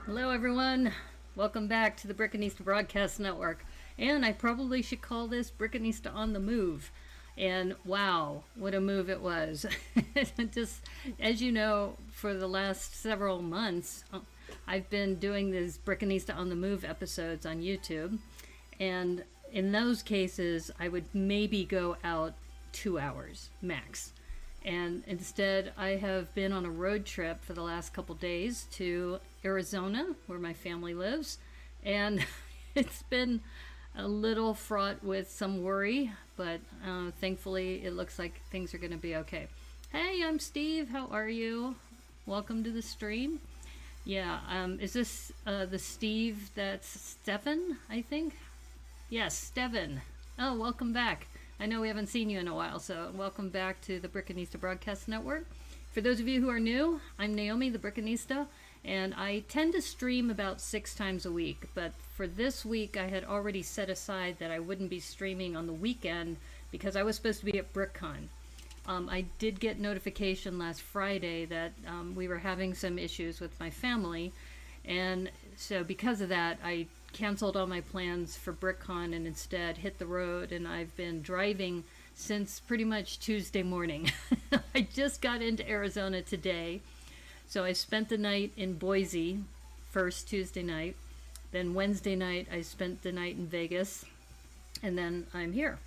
Hello everyone, welcome back to the Brickanista Broadcast Network, and I probably should call this Brickanista on the Move. And wow, what a move it was. Just as you know, for the last several months I've been doing these Brickanista on the Move episodes on YouTube, and in those cases I would maybe go out 2 hours max. And instead, I have been on a road trip for the last couple days to Arizona, where my family lives. And it's been a little fraught with some worry, but thankfully it looks like things are going to be okay. Hey, I'm Steve. How are you? Welcome to the stream. Yeah, is this the Steve that's Steven, I think? Yes, Steven. Oh, welcome back. I know we haven't seen you in a while, so welcome back to the Brickanista Broadcast Network. For those of you who are new, I'm Naomi, the Brickanista, and I tend to stream about 6 times a week, but for this week I had already set aside that I wouldn't be streaming on the weekend because I was supposed to be at BrickCon. I did get notification last Friday that we were having some issues with my family, and so because of that I canceled all my plans for BrickCon and instead hit the road, and I've been driving since pretty much Tuesday morning. I just got into Arizona today, so I spent the night in Boise first Tuesday night, then Wednesday night I spent the night in Vegas, and then I'm here.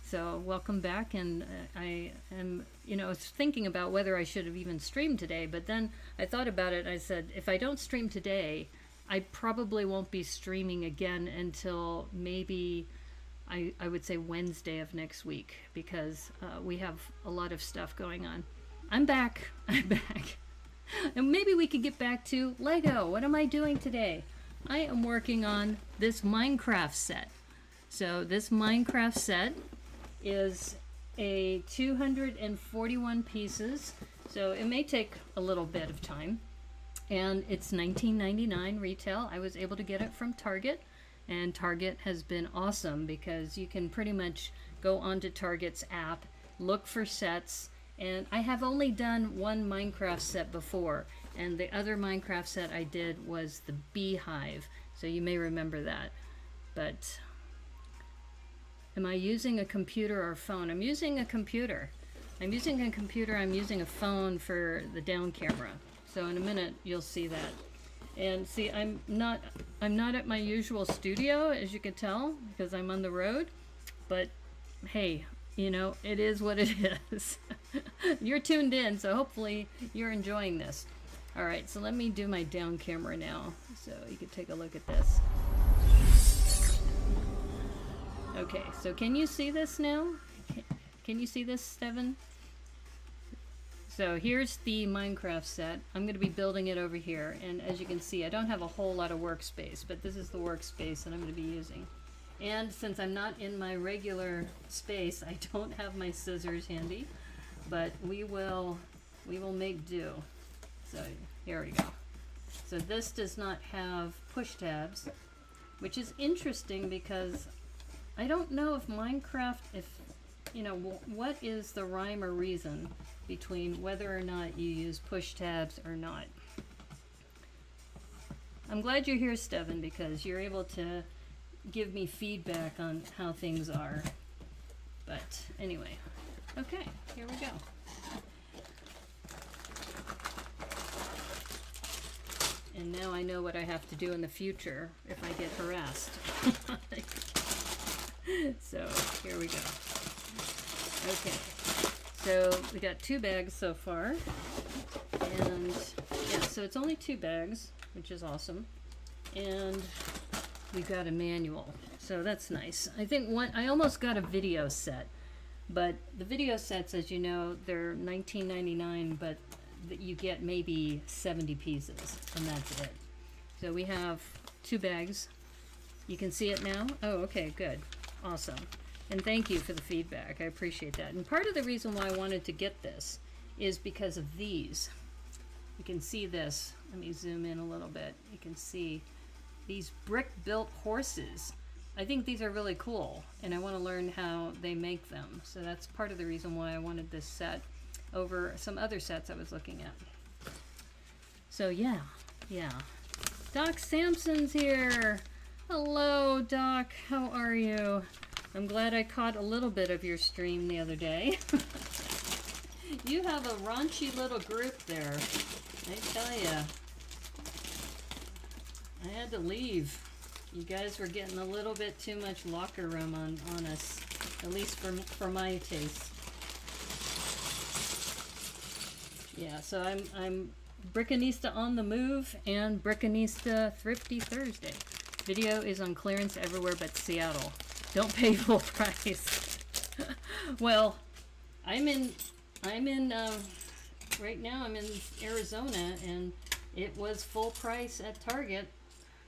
So welcome back, and I am, thinking about whether I should have even streamed today, but then I thought about it. I said, if I don't stream today, I probably won't be streaming again until maybe, I would say Wednesday of next week, because we have a lot of stuff going on. I'm back. I'm back. And maybe we could get back to Lego. What am I doing today? I am working on this Minecraft set. So this Minecraft set is a 241 pieces, so it may take a little bit of time. And it's $19.99 retail. I was able to get it from Target, and Target has been awesome because you can pretty much go onto Target's app, look for sets, and I have only done one Minecraft set before, and the other Minecraft set I did was the Beehive, so you may remember that. But am I using a computer or phone? I'm using a computer. I'm using a phone for the down camera. So in a minute you'll see that. And see, I'm not at my usual studio, as you can tell, because I'm on the road, but hey, it is what it is. You're tuned in, so hopefully you're enjoying this. All right, so let me do my down camera now so you can take a look at this. Okay, so can you see this now? Can you see this, Steven? So here's the Minecraft set. I'm going to be building it over here, and as you can see I don't have a whole lot of workspace, but this is the workspace that I'm going to be using. And since I'm not in my regular space, I don't have my scissors handy, but we will make do. So here we go. So this does not have push tabs, which is interesting because I don't know if Minecraft, what is the rhyme or reason between whether or not you use push tabs or not. I'm glad you're here, Steven, because you're able to give me feedback on how things are. But anyway, okay, here we go. And now I know what I have to do in the future if I get harassed. So here we go. Okay, so we got 2 bags so far, and yeah, so it's only 2 bags, which is awesome, and we got a manual, so that's nice. I think I almost got a video set, but the video sets, as you know, they're $19.99, but you get maybe 70 pieces, and that's it. So we have 2 bags. You can see it now? Oh, okay, good, awesome. And thank you for the feedback. I appreciate that. And part of the reason why I wanted to get this is because of these. You can see this. Let me zoom in a little bit. You can see these brick-built horses. I think these are really cool, and I want to learn how they make them. So that's part of the reason why I wanted this set over some other sets I was looking at. So yeah. Doc Sampson's here. Hello, Doc. How are you? I'm glad I caught a little bit of your stream the other day. You have a raunchy little group there. I tell ya. I had to leave. You guys were getting a little bit too much locker room on us. At least for my taste. Yeah, so I'm Brickanista on the Move and Brickanista Thrifty Thursday. Video is on clearance everywhere but Seattle. Don't pay full price. Well, I'm in right now I'm in Arizona, and it was full price at Target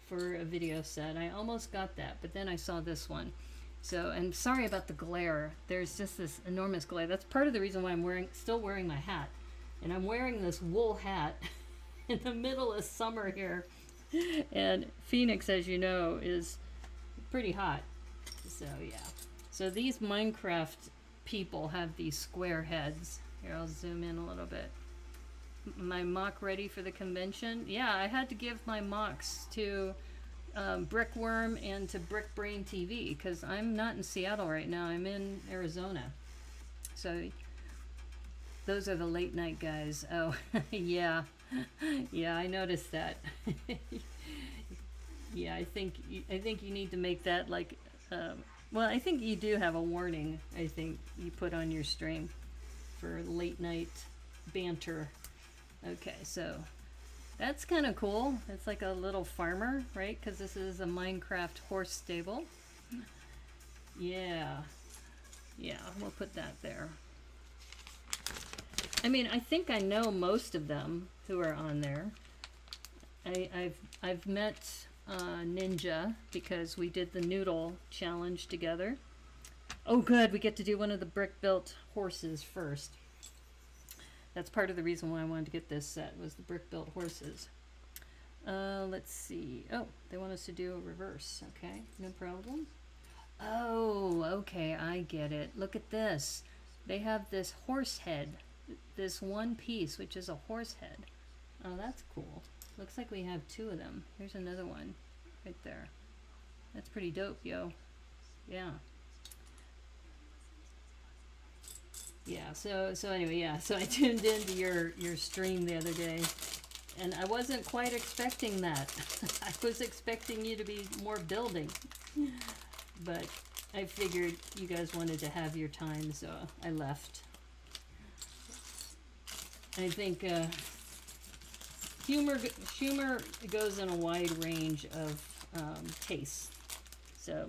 for a video set. I almost got that, but then I saw this one. So, and sorry about the glare. There's just this enormous glare. That's part of the reason why I'm still wearing my hat. And I'm wearing this wool hat in the middle of summer here. And Phoenix, as you know, is pretty hot. So, yeah. So these Minecraft people have these square heads. Here, I'll zoom in a little bit. My mock ready for the convention? Yeah, I had to give my mocks to Brickworm and to Brickbrain TV because I'm not in Seattle right now. I'm in Arizona. So those are the late night guys. Oh, yeah. Yeah, I noticed that. Yeah, I think you need to make that like, well, I think you do have a warning, I think you put on your stream for late night banter. Okay, so that's kind of cool. It's like a little farmer, right? Because this is a Minecraft horse stable. Yeah. Yeah, we'll put that there. I mean, I think I know most of them who are on there. I've met Ninja because we did the noodle challenge together. Oh good, we get to do one of the brick built horses first. That's part of the reason why I wanted to get this set, was the brick built horses. Let's see. Oh, they want us to do a reverse. Okay, no problem. Oh, okay, I get it. Look at this. They have this horse head. This one piece, which is a horse head. Oh, that's cool. Looks like we have two of them. Here's another one right there. That's pretty dope, yo. Yeah. Yeah, so anyway, yeah. So I tuned into your stream the other day, and I wasn't quite expecting that. I was expecting you to be more building. But I figured you guys wanted to have your time, so I left. I think humor goes in a wide range of tastes, so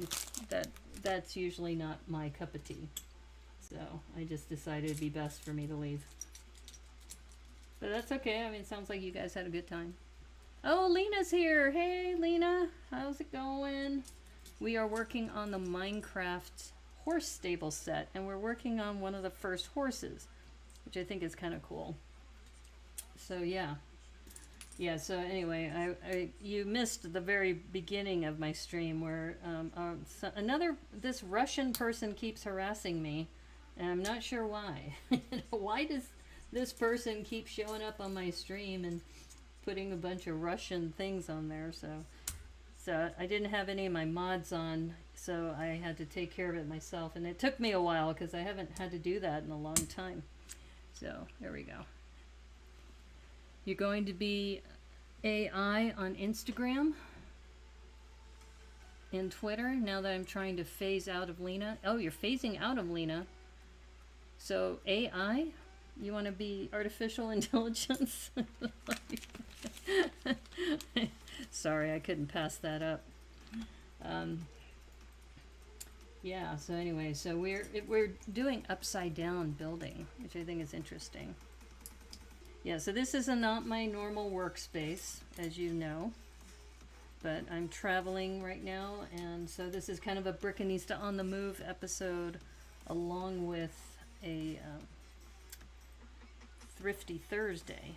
that's usually not my cup of tea. So I just decided it'd be best for me to leave. But that's okay. I mean, it sounds like you guys had a good time. Oh, Lena's here. Hey, Lena. How's it going? We are working on the Minecraft horse stable set, and we're working on one of the first horses, which I think is kind of cool. So yeah, so anyway, you missed the very beginning of my stream where this Russian person keeps harassing me, and I'm not sure why. Why does this person keep showing up on my stream and putting a bunch of Russian things on there? So I didn't have any of my mods on, so I had to take care of it myself, and it took me a while because I haven't had to do that in a long time. So there we go. You're going to be AI on Instagram and Twitter now that I'm trying to phase out of Lena. Oh, you're phasing out of Lena. So AI? You want to be artificial intelligence? Sorry, I couldn't pass that up. Yeah, so anyway, so we're doing upside down building, which I think is interesting. Yeah, so this is not my normal workspace, as you know, but I'm traveling right now, and so this is kind of a Brickanista on the Move episode, along with a Thrifty Thursday.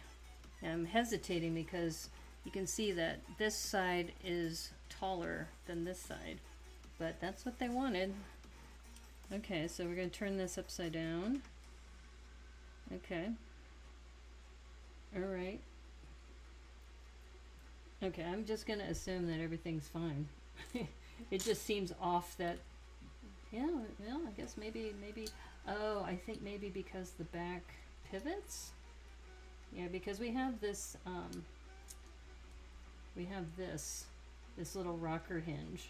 And I'm hesitating because you can see that this side is taller than this side, but that's what they wanted. Okay, so we're going to turn this upside down. Okay. All right. Okay, I'm just gonna assume that everything's fine. It just seems off that, yeah, well, I guess maybe, oh, I think maybe because the back pivots? Yeah, because we have this, we have this little rocker hinge.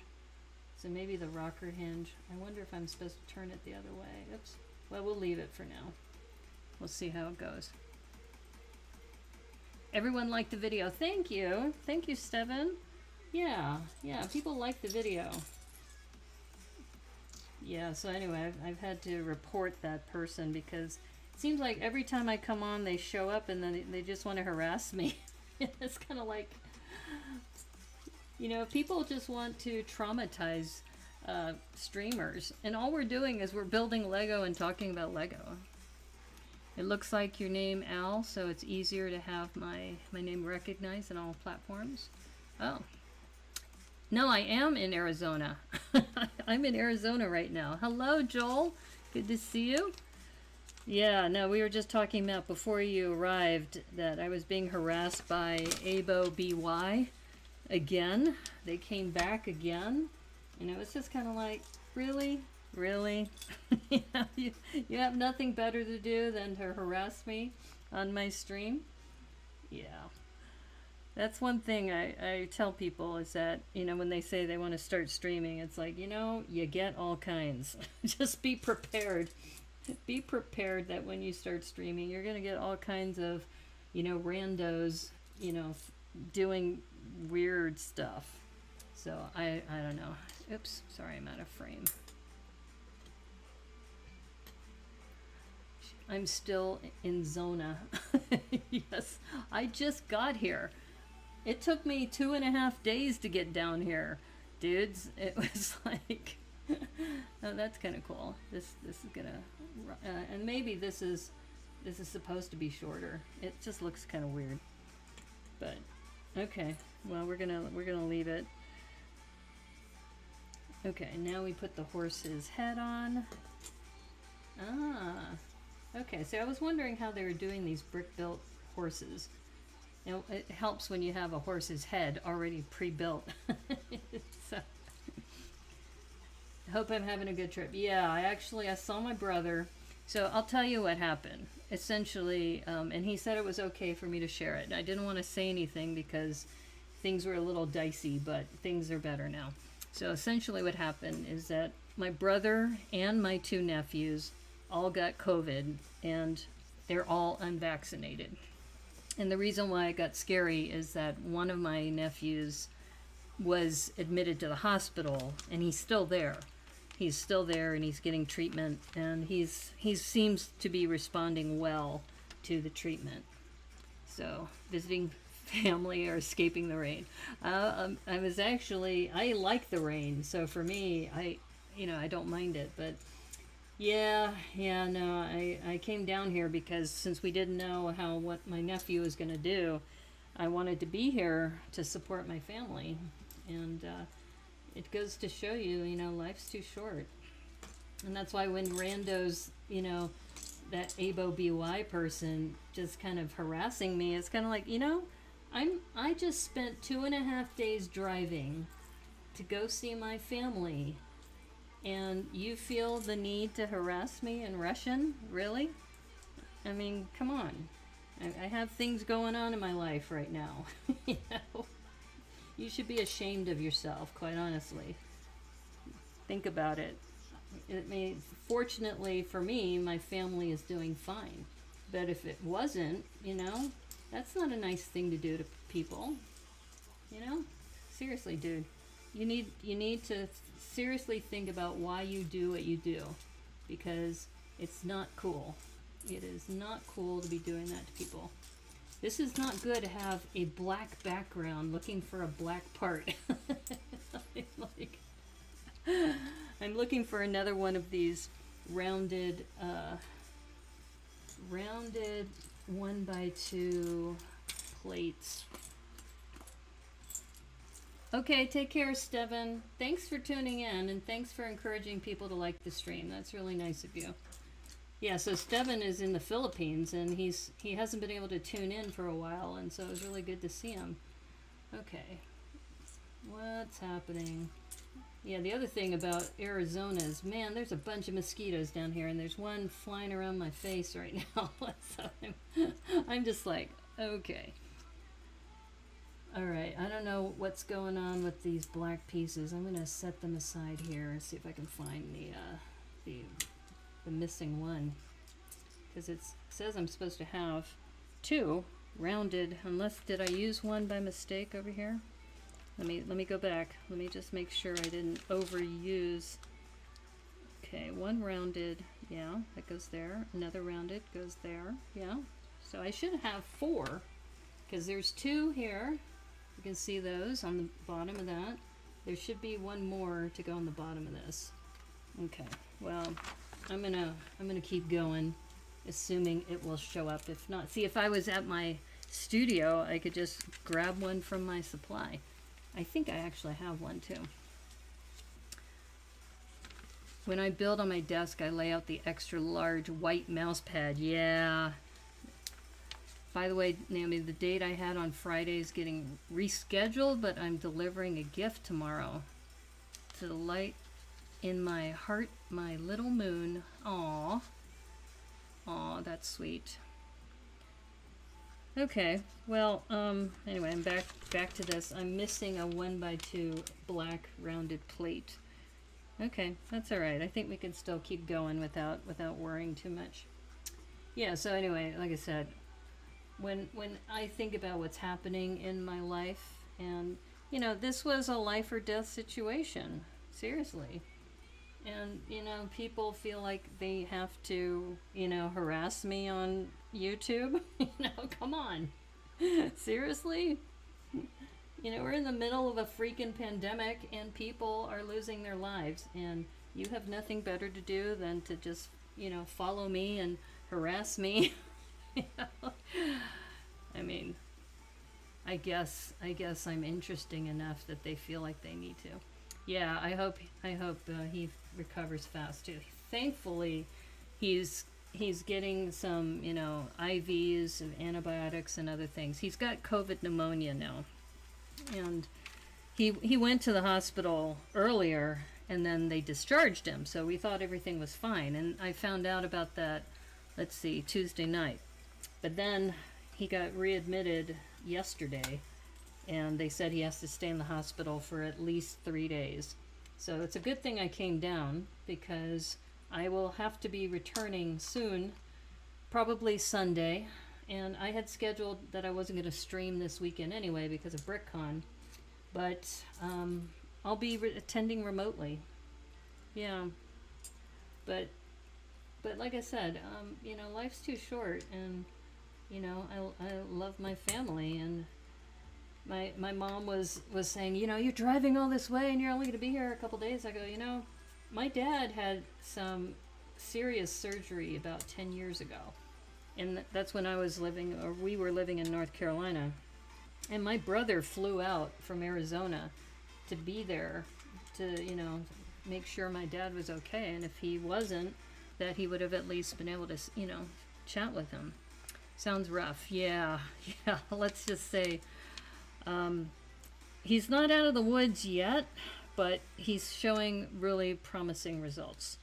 So maybe the rocker hinge, I wonder if I'm supposed to turn it the other way. Oops. Well, we'll leave it for now. We'll see how it goes. Everyone liked the video. Thank you. Thank you, Steven. Yeah, people like the video. Yeah, so anyway, I've had to report that person because it seems like every time I come on, they show up and then they just want to harass me. It's kind of like, you know, people just want to traumatize streamers. And all we're doing is we're building Lego and talking about Lego. It looks like your name, Al, so it's easier to have my name recognized in all platforms. Oh. No, I am in Arizona. I'm in Arizona right now. Hello, Joel. Good to see you. Yeah, no, we were just talking about before you arrived that I was being harassed by ABO BY again. They came back again. And it was just kind of like, really? Really? you have nothing better to do than to harass me on my stream? Yeah. That's one thing I tell people is that, you know, when they say they want to start streaming, it's like, you know, you get all kinds. Just be prepared. Be prepared that when you start streaming, you're going to get all kinds of, you know, randos, you know, doing weird stuff. So I don't know. Oops, sorry, I'm out of frame. I'm still in Zona. Yes, I just got here. It took me 2.5 days to get down here, dudes. It was like, oh, that's kind of cool. This is gonna, and maybe this is supposed to be shorter. It just looks kind of weird, but okay. Well, we're gonna leave it. Okay, now we put the horse's head on. Ah. Okay, so I was wondering how they were doing these brick-built horses. You know, it helps when you have a horse's head already pre-built. So, I hope I'm having a good trip. Yeah, I saw my brother. So I'll tell you what happened. Essentially, and he said it was okay for me to share it. I didn't want to say anything because things were a little dicey, but things are better now. So essentially what happened is that my brother and my 2 nephews all got COVID, and they're all unvaccinated. And the reason why it got scary is that one of my nephews was admitted to the hospital, and he's still there. He's still there, and he's getting treatment, and he seems to be responding well to the treatment. So visiting family or escaping the rain. I like the rain, so for me, I don't mind it, but yeah, no, I came down here because since we didn't know what my nephew was going to do, I wanted to be here to support my family. And it goes to show you, you know, life's too short. And that's why when randos, you know, that ABO BY person just kind of harassing me, it's kind of like, you know, I just spent 2.5 days driving to go see my family. And you feel the need to harass me in Russian? Really? I mean, come on. I have things going on in my life right now. You know? You should be ashamed of yourself, quite honestly. Think about it. Fortunately for me, my family is doing fine. But if it wasn't, you know, that's not a nice thing to do to people. You know? Seriously, dude. You need to seriously think about why you do what you do, because it's not cool. It is not cool to be doing that to people. This is not good to have a black background looking for a black part. I'm looking for another one of these rounded 1x2 plates. Okay, take care, Steven. Thanks for tuning in, and thanks for encouraging people to like the stream. That's really nice of you. Yeah, so Steven is in the Philippines, and he hasn't been able to tune in for a while, and so it was really good to see him. Okay, what's happening? Yeah, the other thing about Arizona is, man, there's a bunch of mosquitoes down here, and there's one flying around my face right now. So I'm just like, okay. All right, I don't know what's going on with these black pieces. I'm gonna set them aside here and see if I can find the missing one, because it says I'm supposed to have two rounded. Unless, did I use one by mistake over here? Let me go back. Let me just make sure I didn't overuse. Okay, one rounded, yeah, that goes there. Another rounded goes there, yeah. So I should have four, because there's two here. You can see those on the bottom of that. There should be one more to go on the bottom of this. Okay, well, I'm gonna keep going, assuming it will show up. If not, see, if I was at my studio, I could just grab one from my supply. I think I actually have one too. When I build on my desk, I lay out the extra large white mouse pad. Yeah. By the way, Naomi, the date I had on Friday is getting rescheduled, but I'm delivering a gift tomorrow. To the light in my heart, my little moon. Aw. Aw, that's sweet. Okay, well, anyway, I'm back to this. I'm missing a 1x2 black rounded plate. Okay, that's all right. I think we can still keep going without worrying too much. Yeah, so anyway, like I said, when I think about what's happening in my life, and, you know, this was a life or death situation, seriously. And, you know, people feel like they have to, you know, harass me on YouTube. You know, come on. Seriously? You know, we're in the middle of a freaking pandemic and people are losing their lives. And you have nothing better to do than to just, you know, follow me and harass me. You know? I mean, I guess I'm interesting enough that they feel like they need to. Yeah, I hope he recovers fast too. Thankfully, he's getting some, you know, IVs and antibiotics and other things. He's got COVID pneumonia now, and he went to the hospital earlier, and then they discharged him. So we thought everything was fine, and I found out about that, let's see, Tuesday night. But then he got readmitted yesterday. And they said he has to stay in the hospital for at least 3 days. So it's a good thing I came down, because I will have to be returning soon, probably Sunday. And I had scheduled that I wasn't going to stream this weekend anyway because of BrickCon. But I'll be attending remotely. Yeah. But like I said, you know, life's too short. And, you know, I love my family. And my mom was saying, you know, you're driving all this way and you're only going to be here a couple days. I go, you know, my dad had some serious surgery about 10 years ago. And that's when I was living, or we were living in North Carolina. And my brother flew out from Arizona to be there to, you know, make sure my dad was okay. And if he wasn't, that he would have at least been able to, you know, chat with him. Sounds rough. Yeah. Let's just say, he's not out of the woods yet, but he's showing really promising results.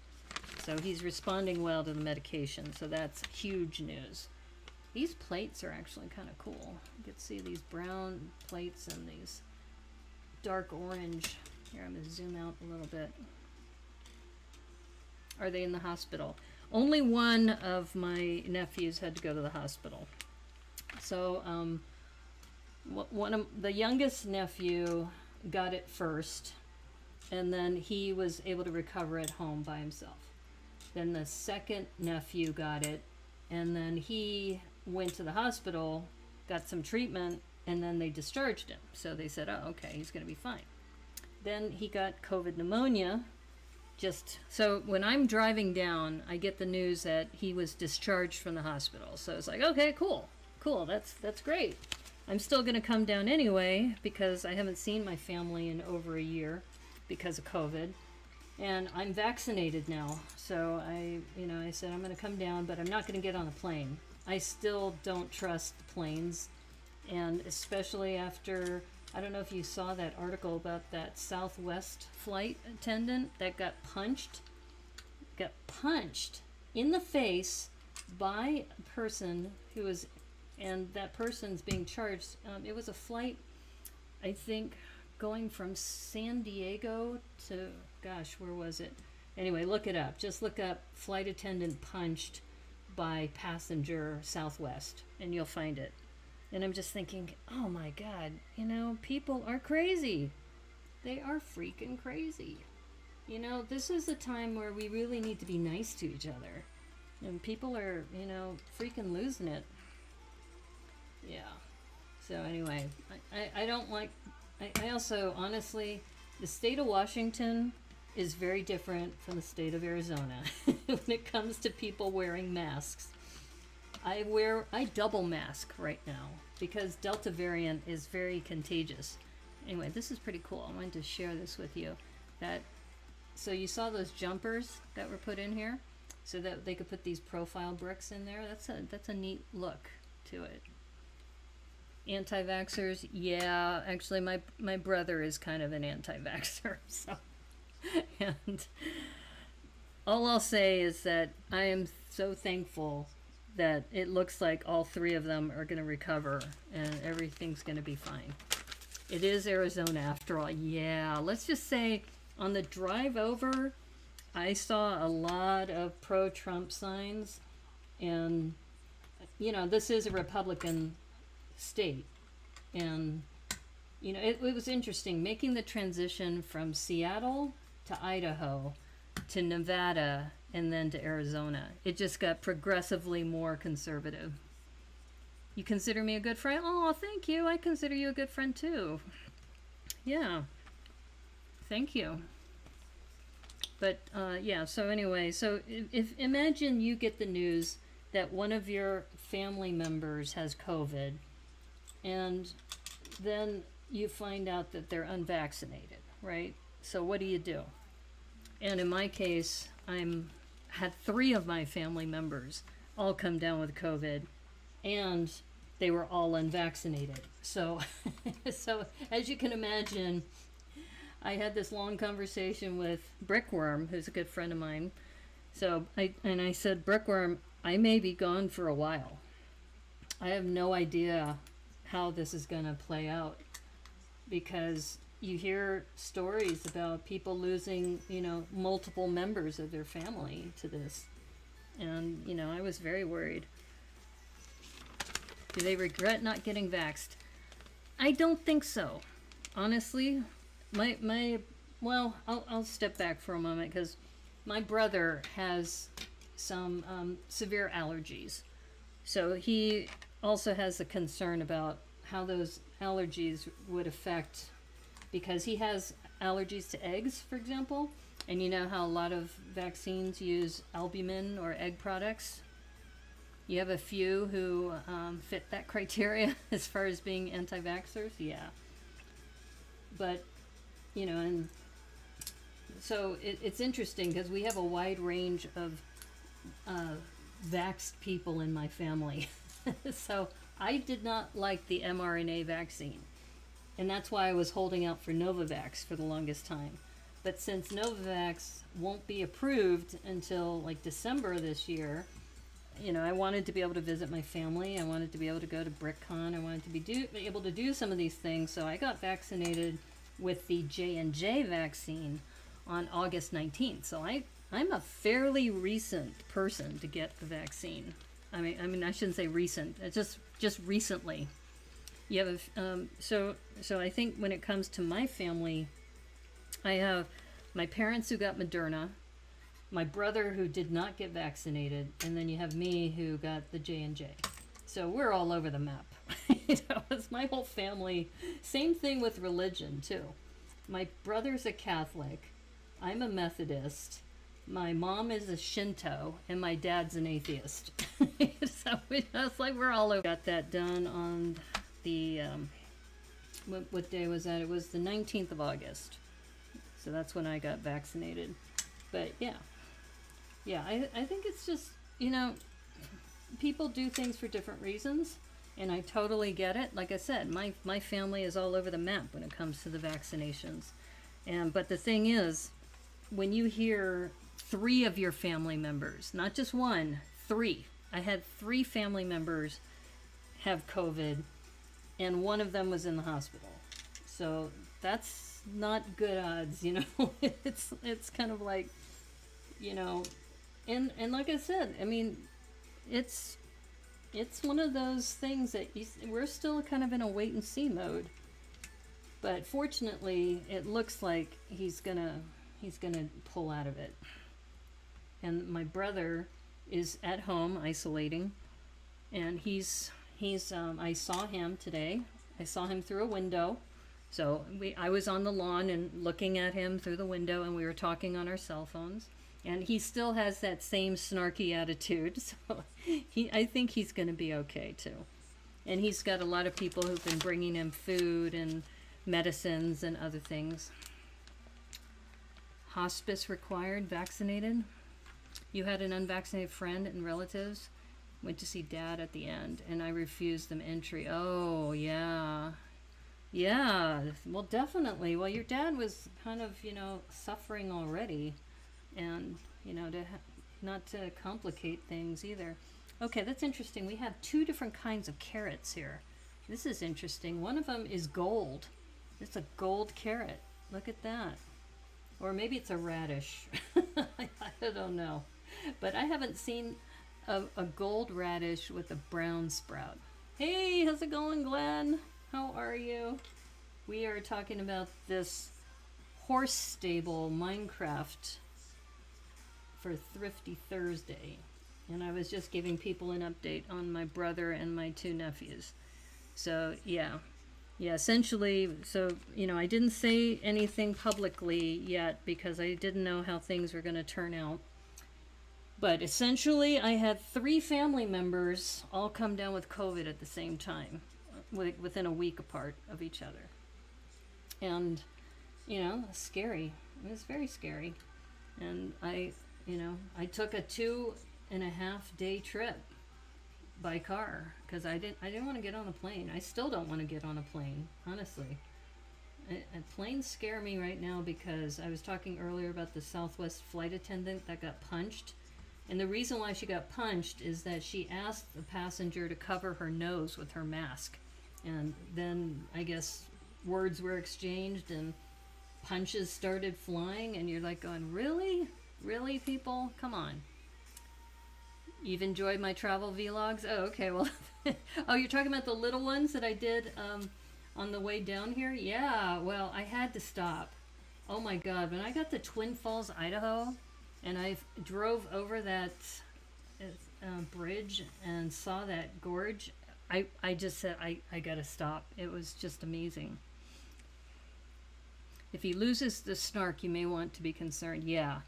So he's responding well to the medication, so that's huge news. These plates are actually kind of cool. You can see these brown plates and these dark orange. Here, I'm going to zoom out a little bit. Are they in the hospital? Only one of my nephews had to go to the hospital. So, one of the youngest nephew got it first, and then he was able to recover at home by himself. Then the second nephew got it, and then he went to the hospital, got some treatment, and then they discharged him. So they said, oh, okay, he's going to be fine. Then he got COVID pneumonia. So when I'm driving down, I get the news that he was discharged from the hospital. So it's like, okay, cool, that's great. I'm still going to come down anyway because I haven't seen my family in over a year because of COVID. And I'm vaccinated now. So I said I'm going to come down, but I'm not going to get on a plane. I still don't trust planes. And especially after I don't know if you saw that article about that Southwest flight attendant that got punched in the face by a person who was, and that person's being charged. It was a flight, I think, going from San Diego to, gosh, where was it? Anyway, look it up. Just look up flight attendant punched by passenger Southwest, and you'll find it. And I'm just thinking, oh my God, you know, people are crazy. They are freaking crazy. You know, this is a time where we really need to be nice to each other. And people are, you know, freaking losing it. Yeah. So anyway, I don't like, I also, honestly, the state of Washington is very different from the state of Arizona when it comes to people wearing masks. I double mask right now because Delta variant is very contagious. Anyway, this is pretty cool. I wanted to share this with you. So you saw those jumpers that were put in here so that they could put these profile bricks in there. That's a neat look to it. Anti-vaxxers, yeah, actually my brother is kind of an anti-vaxxer, so. And all I'll say is that I am so thankful that it looks like all three of them are going to recover and everything's going to be fine. It is Arizona after all. Yeah, let's just say on the drive over, I saw a lot of pro-Trump signs, and you know, this is a Republican state, and you know, it was interesting making the transition from Seattle to Idaho to Nevada and then to Arizona. It just got progressively more conservative. You consider me a good friend? Oh, thank you. I consider you a good friend too. Yeah. Thank you. But yeah, so anyway, so if imagine you get the news that one of your family members has COVID, and then you find out that they're unvaccinated, right? So what do you do? And in my case, had 3 of my family members all come down with COVID, and they were all unvaccinated. So, so as you can imagine, I had this long conversation with Brickworm, who's a good friend of mine. So I said, Brickworm, I may be gone for a while. I have no idea how this is going to play out, because you hear stories about people losing, you know, multiple members of their family to this. And, you know, I was very worried. Do they regret not getting vaxxed? I don't think so. Honestly, well, I'll step back for a moment, because my brother has some severe allergies. So he also has a concern about how those allergies would affect, because he has allergies to eggs, for example, and you know how a lot of vaccines use albumin or egg products. You have a few who fit that criteria as far as being anti-vaxxers, yeah. But, you know, and so it's interesting because we have a wide range of vaxxed people in my family. So I did not like the mRNA vaccine. And that's why I was holding out for Novavax for the longest time. But since Novavax won't be approved until like December this year, you know, I wanted to be able to visit my family. I wanted to be able to go to BrickCon. I wanted to be able to do some of these things. So I got vaccinated with the J&J vaccine on August 19th. So I'm a fairly recent person to get the vaccine. I mean, I shouldn't say recent. It's just recently. You have so I think when it comes to my family, I have my parents who got Moderna, my brother who did not get vaccinated, and then you have me who got the J&J. So we're all over the map. You know, it's my whole family. Same thing with religion too. My brother's a Catholic, I'm a Methodist, my mom is a Shinto, and my dad's an atheist. So it's like we're all over. Got that done on the what day was that? It was the 19th of August. So that's when I got vaccinated. But yeah, I think it's just, you know, people do things for different reasons. And I totally get it. Like I said, my family is all over the map when it comes to the vaccinations. But the thing is, when you hear three of your family members, not just one, three. I had three family members have COVID, and one of them was in the hospital. So that's not good odds, you know. It's kind of like, you know, and like I said, I mean, it's one of those things that we're still kind of in a wait and see mode. But fortunately, it looks like he's gonna pull out of it. And my brother is at home isolating, and I saw him today. I saw him through a window. So I was on the lawn and looking at him through the window, and we were talking on our cell phones. And he still has that same snarky attitude, so I think he's going to be okay too. And he's got a lot of people who've been bringing him food and medicines and other things. Hospice required, vaccinated. You had an unvaccinated friend and relatives. Went to see Dad at the end, and I refused them entry. Oh, yeah. Yeah, well, definitely. Well, your dad was kind of, you know, suffering already. And, you know, not to complicate things either. Okay, that's interesting. We have two different kinds of carrots here. This is interesting. One of them is gold. It's a gold carrot. Look at that. Or maybe it's a radish. I don't know. But I haven't seen a gold radish with a brown sprout. Hey, how's it going, Glenn? How are you? We are talking about this horse stable Minecraft for Thrifty Thursday. And I was just giving people an update on my brother and my two nephews. So, yeah, essentially, so, you know, I didn't say anything publicly yet because I didn't know how things were going to turn out. But essentially, I had three family members all come down with COVID at the same time, within a week apart of each other. And, you know, scary. It was very scary. And I took a 2.5-day trip by car because I didn't want to get on a plane. I still don't want to get on a plane, honestly. Planes scare me right now because I was talking earlier about the Southwest flight attendant that got punched. And the reason why she got punched is that she asked the passenger to cover her nose with her mask. And then I guess words were exchanged and punches started flying, and you're like going, really? Really, people? Come on. You've enjoyed my travel vlogs? Oh, okay, well, oh, you're talking about the little ones that I did on the way down here? Yeah, well, I had to stop. Oh my God, when I got to Twin Falls, Idaho, and I drove over that bridge and saw that gorge, I just said, I gotta stop. It was just amazing. If he loses the snark, you may want to be concerned. Yeah,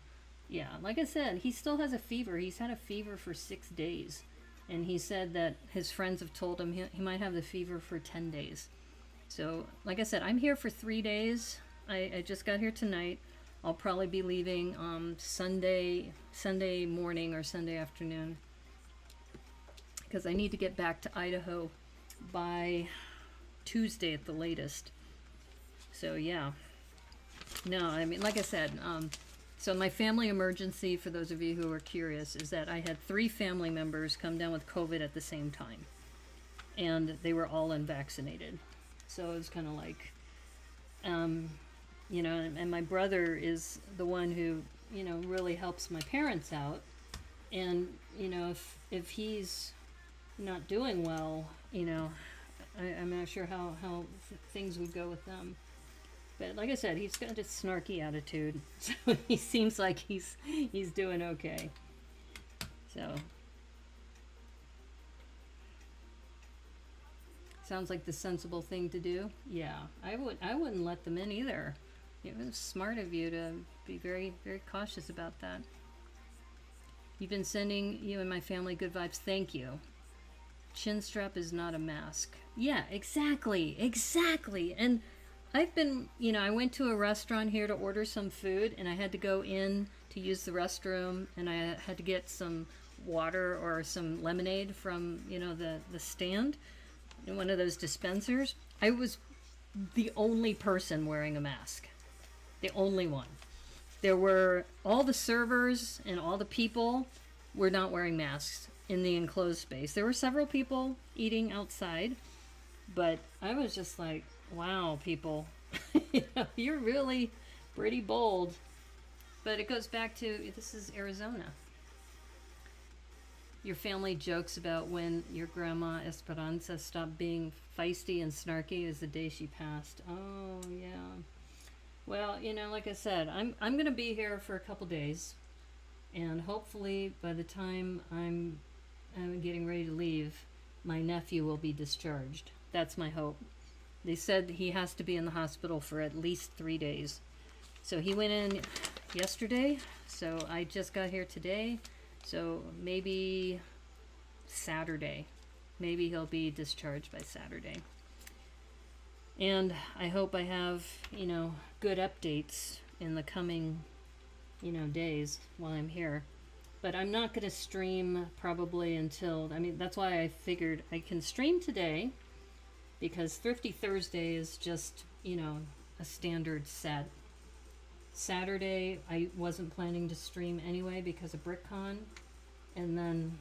like I said, he still has a fever. He's had a fever for 6 days. And he said that his friends have told him he might have the fever for 10 days. So, like I said, I'm here for 3 days. I just got here tonight. I'll probably be leaving Sunday morning or Sunday afternoon. Because I need to get back to Idaho by Tuesday at the latest. So, yeah. No, I mean, like I said, so my family emergency, for those of you who are curious, is that I had 3 family members come down with COVID at the same time. And they were all unvaccinated. So it was kind of like, you know, and my brother is the one who, you know, really helps my parents out. And, you know, if he's not doing well, you know, I'm not sure how things would go with them. But like I said, he's got a snarky attitude, so he seems like he's doing okay. So sounds like the sensible thing to do. Yeah, I wouldn't let them in either. It was smart of you to be very, very cautious about that. You've been sending you and my family good vibes. Thank you. Chin strap is not a mask. Yeah, exactly. And I've been, you know, I went to a restaurant here to order some food, and I had to go in to use the restroom, and I had to get some water or some lemonade from, you know, the stand. in one of those dispensers, I was the only person wearing a mask. The only one. There were all the servers and all the people were not wearing masks in the enclosed space. There were several people eating outside, but I was just like, wow, people, you're really pretty bold. But it goes back to, this is Arizona. Your family jokes about when your grandma Esperanza stopped being feisty and snarky as the day she passed. Oh, yeah. Well, like I said, I'm going to be here for a couple days. And hopefully by the time I'm getting ready to leave, my nephew will be discharged. That's my hope. They said he has to be in the hospital for at least 3 days. So he went in yesterday, so I just got here today. So maybe Saturday. Maybe he'll be discharged by Saturday. And I hope I have, good updates in the coming, days while I'm here. But I'm not going to stream probably until, that's why I figured I can stream today, because Thrifty Thursday is just, a standard set. Saturday, I wasn't planning to stream anyway because of BrickCon. And then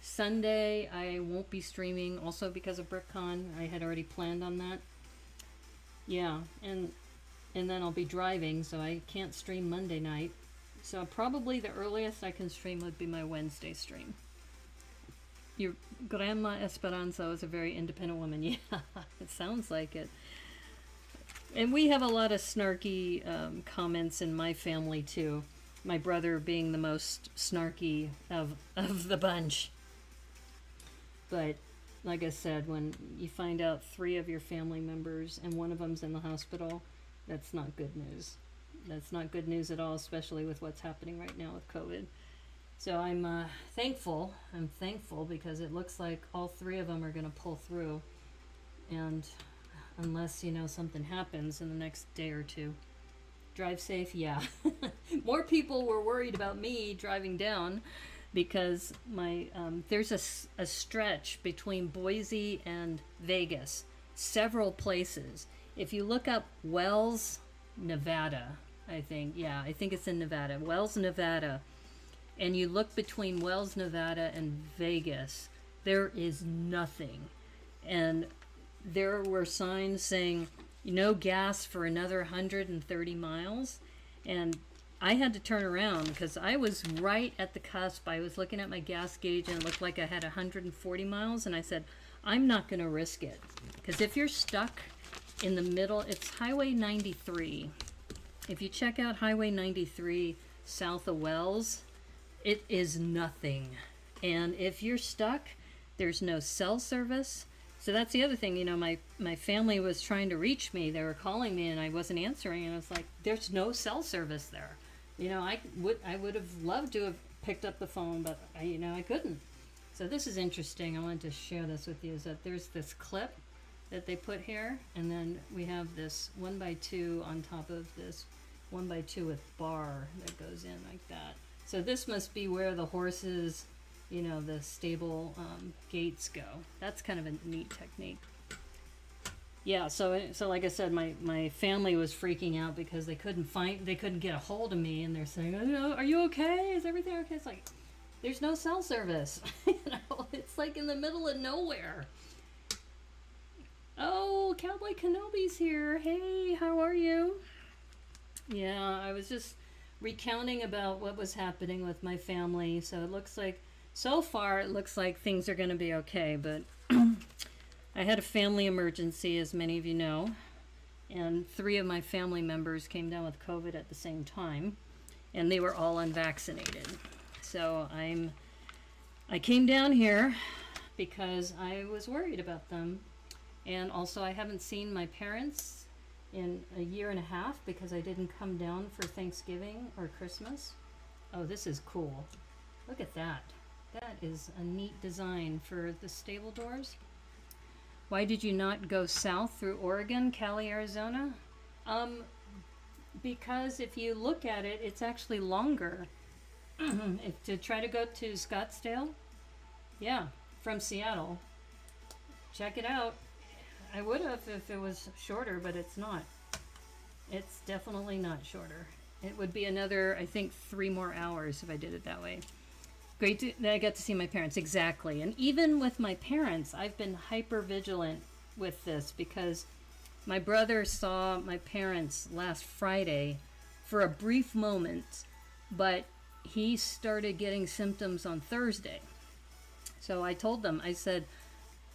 Sunday, I won't be streaming also because of BrickCon. I had already planned on that. Yeah, and then I'll be driving, so I can't stream Monday night. So probably the earliest I can stream would be my Wednesday stream. Your Grandma Esperanza is a very independent woman. Yeah, it sounds like it. And we have a lot of snarky comments in my family too. My brother being the most snarky of the bunch. But like I said, when you find out 3 of your family members and one of them's in the hospital, that's not good news. That's not good news at all, especially with what's happening right now with COVID. So I'm thankful. I'm thankful because it looks like all 3 of them are going to pull through. And unless, something happens in the next day or 2. Drive safe, yeah. More people were worried about me driving down because there's a stretch between Boise and Vegas, several places. If you look up Wells, Nevada, I think it's in Nevada, Wells, Nevada, and you look between Wells, Nevada and Vegas, there is nothing. And there were signs saying, no gas for another 130 miles. And I had to turn around because I was right at the cusp. I was looking at my gas gauge and it looked like I had 140 miles. And I said, I'm not going to risk it. Because if you're stuck in the middle, it's Highway 93. If you check out Highway 93 south of Wells, it is nothing. And if you're stuck, there's no cell service. So that's the other thing, my family was trying to reach me. They were calling me and I wasn't answering. And I was like, there's no cell service there. I would have loved to have picked up the phone, but I couldn't. So this is interesting. I wanted to share this with you, is that there's this clip that they put here. And then we have this 1x2 on top of this 1x2 with bar that goes in like that. So this must be where the horses, the stable gates go. That's kind of a neat technique. Yeah, so like I said, my family was freaking out because they couldn't get a hold of me, and they're saying, oh, are you okay? Is everything okay? It's like, there's no cell service. It's like in the middle of nowhere. Oh, Cowboy Kenobi's here. Hey, how are you? Yeah, I was just recounting about what was happening with my family. So it looks like, so far, it looks like things are going to be okay, but I had a family emergency, as many of you know, and 3 of my family members came down with COVID at the same time, and they were all unvaccinated. So I came down here because I was worried about them, and also I haven't seen my parents in a year and a half because I didn't come down for Thanksgiving or Christmas. Oh, this is cool. Look at that. That is a neat design for the stable doors. Why did you not go south through Oregon, Cali, Arizona? Because if you look at it, it's actually longer. To try to go to Scottsdale, yeah, from Seattle. Check it out. I would have if it was shorter, but it's not. It's definitely not shorter. It would be another, I think, 3 more hours if I did it that way. Great that I got to see my parents, exactly. And even with my parents, I've been hyper vigilant with this because my brother saw my parents last Friday for a brief moment, but he started getting symptoms on Thursday. So I told them, I said,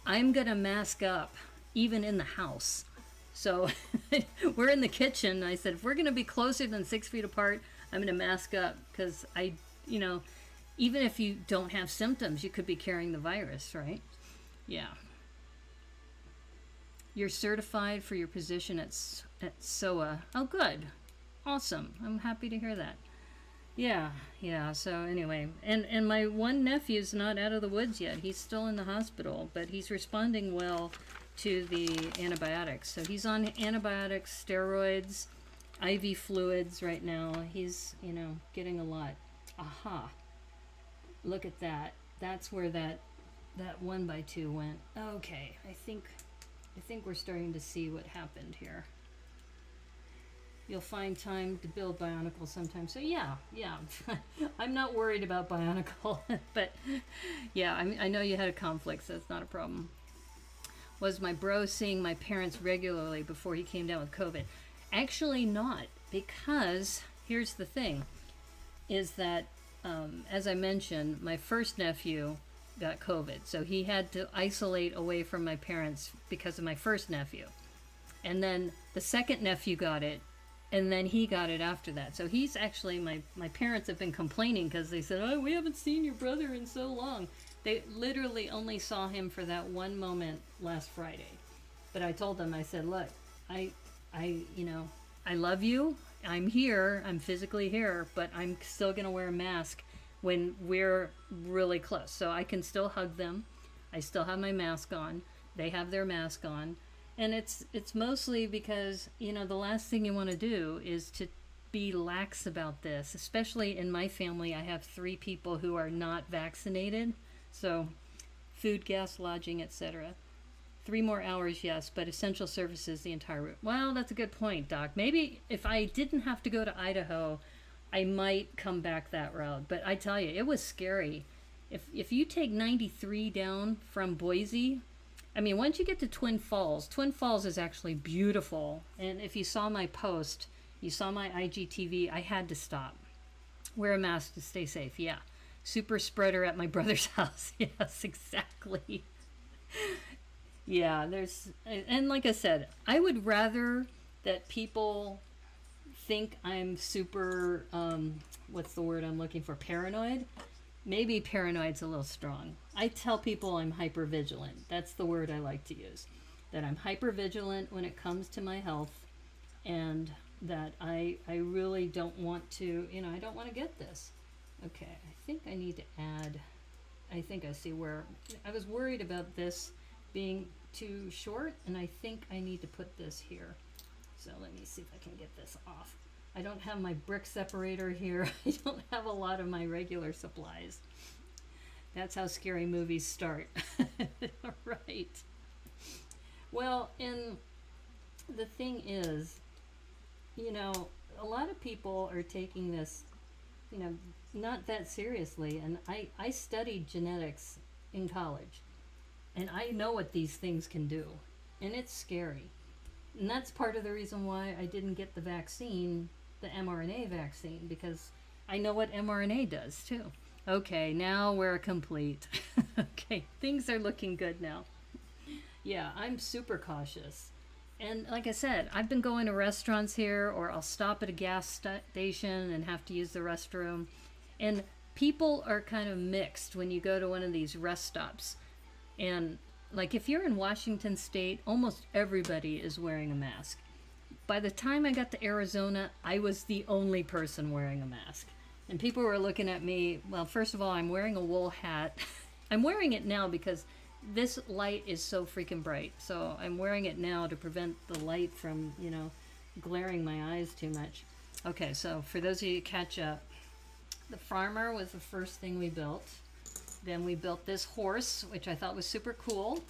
I'm going to mask up even in the house. So we're in the kitchen. I said, if we're going to be closer than 6 feet apart, I'm going to mask up because even if you don't have symptoms, you could be carrying the virus, right? Yeah. You're certified for your position at SOA. Oh, good. Awesome. I'm happy to hear that. Yeah. So anyway, and my one nephew's not out of the woods yet. He's still in the hospital, but he's responding well to the antibiotics. So he's on antibiotics, steroids, IV fluids right now. He's, getting a lot. Aha. Look at that. That's where that 1x2 went. Okay, I think we're starting to see what happened here. You'll find time to build Bionicle sometime. So yeah. I'm not worried about Bionicle, but yeah, I know you had a conflict, so that's not a problem. Was my bro seeing my parents regularly before he came down with COVID? Actually not, because here's the thing, is that, as I mentioned, my first nephew got COVID. So he had to isolate away from my parents because of my first nephew. And then the second nephew got it, and then he got it after that. So he's actually, my parents have been complaining because they said, oh, we haven't seen your brother in so long. They literally only saw him for that one moment last Friday. But I told them, I said, look, I love you. I'm here. I'm physically here, but I'm still going to wear a mask when we're really close. So I can still hug them. I still have my mask on. They have their mask on. And it's mostly because, the last thing you want to do is to be lax about this. Especially in my family, I have 3 people who are not vaccinated. So food, gas, lodging, etc. 3 more hours, yes, but essential services the entire route. Well, that's a good point, Doc. Maybe if I didn't have to go to Idaho, I might come back that route. But I tell you, it was scary. If you take 93 down from Boise, I mean, once you get to Twin Falls is actually beautiful. And if you saw my post, you saw my IGTV, I had to stop. Wear a mask to stay safe, yeah. Super spreader at my brother's house. Yes, exactly. Yeah, and like I said, I would rather that people think I'm super, what's the word I'm looking for, paranoid? Maybe paranoid's a little strong. I tell people I'm hypervigilant. That's the word I like to use. That I'm hypervigilant when it comes to my health, and that I really don't want to, I don't want to get this. Okay, I think I need to add, I think I see where, I was worried about this being too short, and I think I need to put this here. So let me see if I can get this off. I don't have my brick separator here. I don't have a lot of my regular supplies. That's how scary movies start. Right. Well, and the thing is, a lot of people are taking this, not that seriously. And I studied genetics in college, and I know what these things can do, and it's scary. And that's part of the reason why I didn't get the vaccine, the mRNA vaccine, because I know what mRNA does too. Okay, now we're complete. Okay, things are looking good now. Yeah, I'm super cautious. And like I said, I've been going to restaurants here, or I'll stop at a gas station and have to use the restroom. And people are kind of mixed when you go to one of these rest stops. And like if you're in Washington State, almost everybody is wearing a mask. By the time I got to Arizona, I was the only person wearing a mask. And people were looking at me, well, first of all, I'm wearing a wool hat. I'm wearing it now because this light is so freaking bright. So I'm wearing it now to prevent the light from, glaring my eyes too much. Okay, so for those of you who catch up, the farmer was the first thing we built. then we built this horse, which I thought was super cool.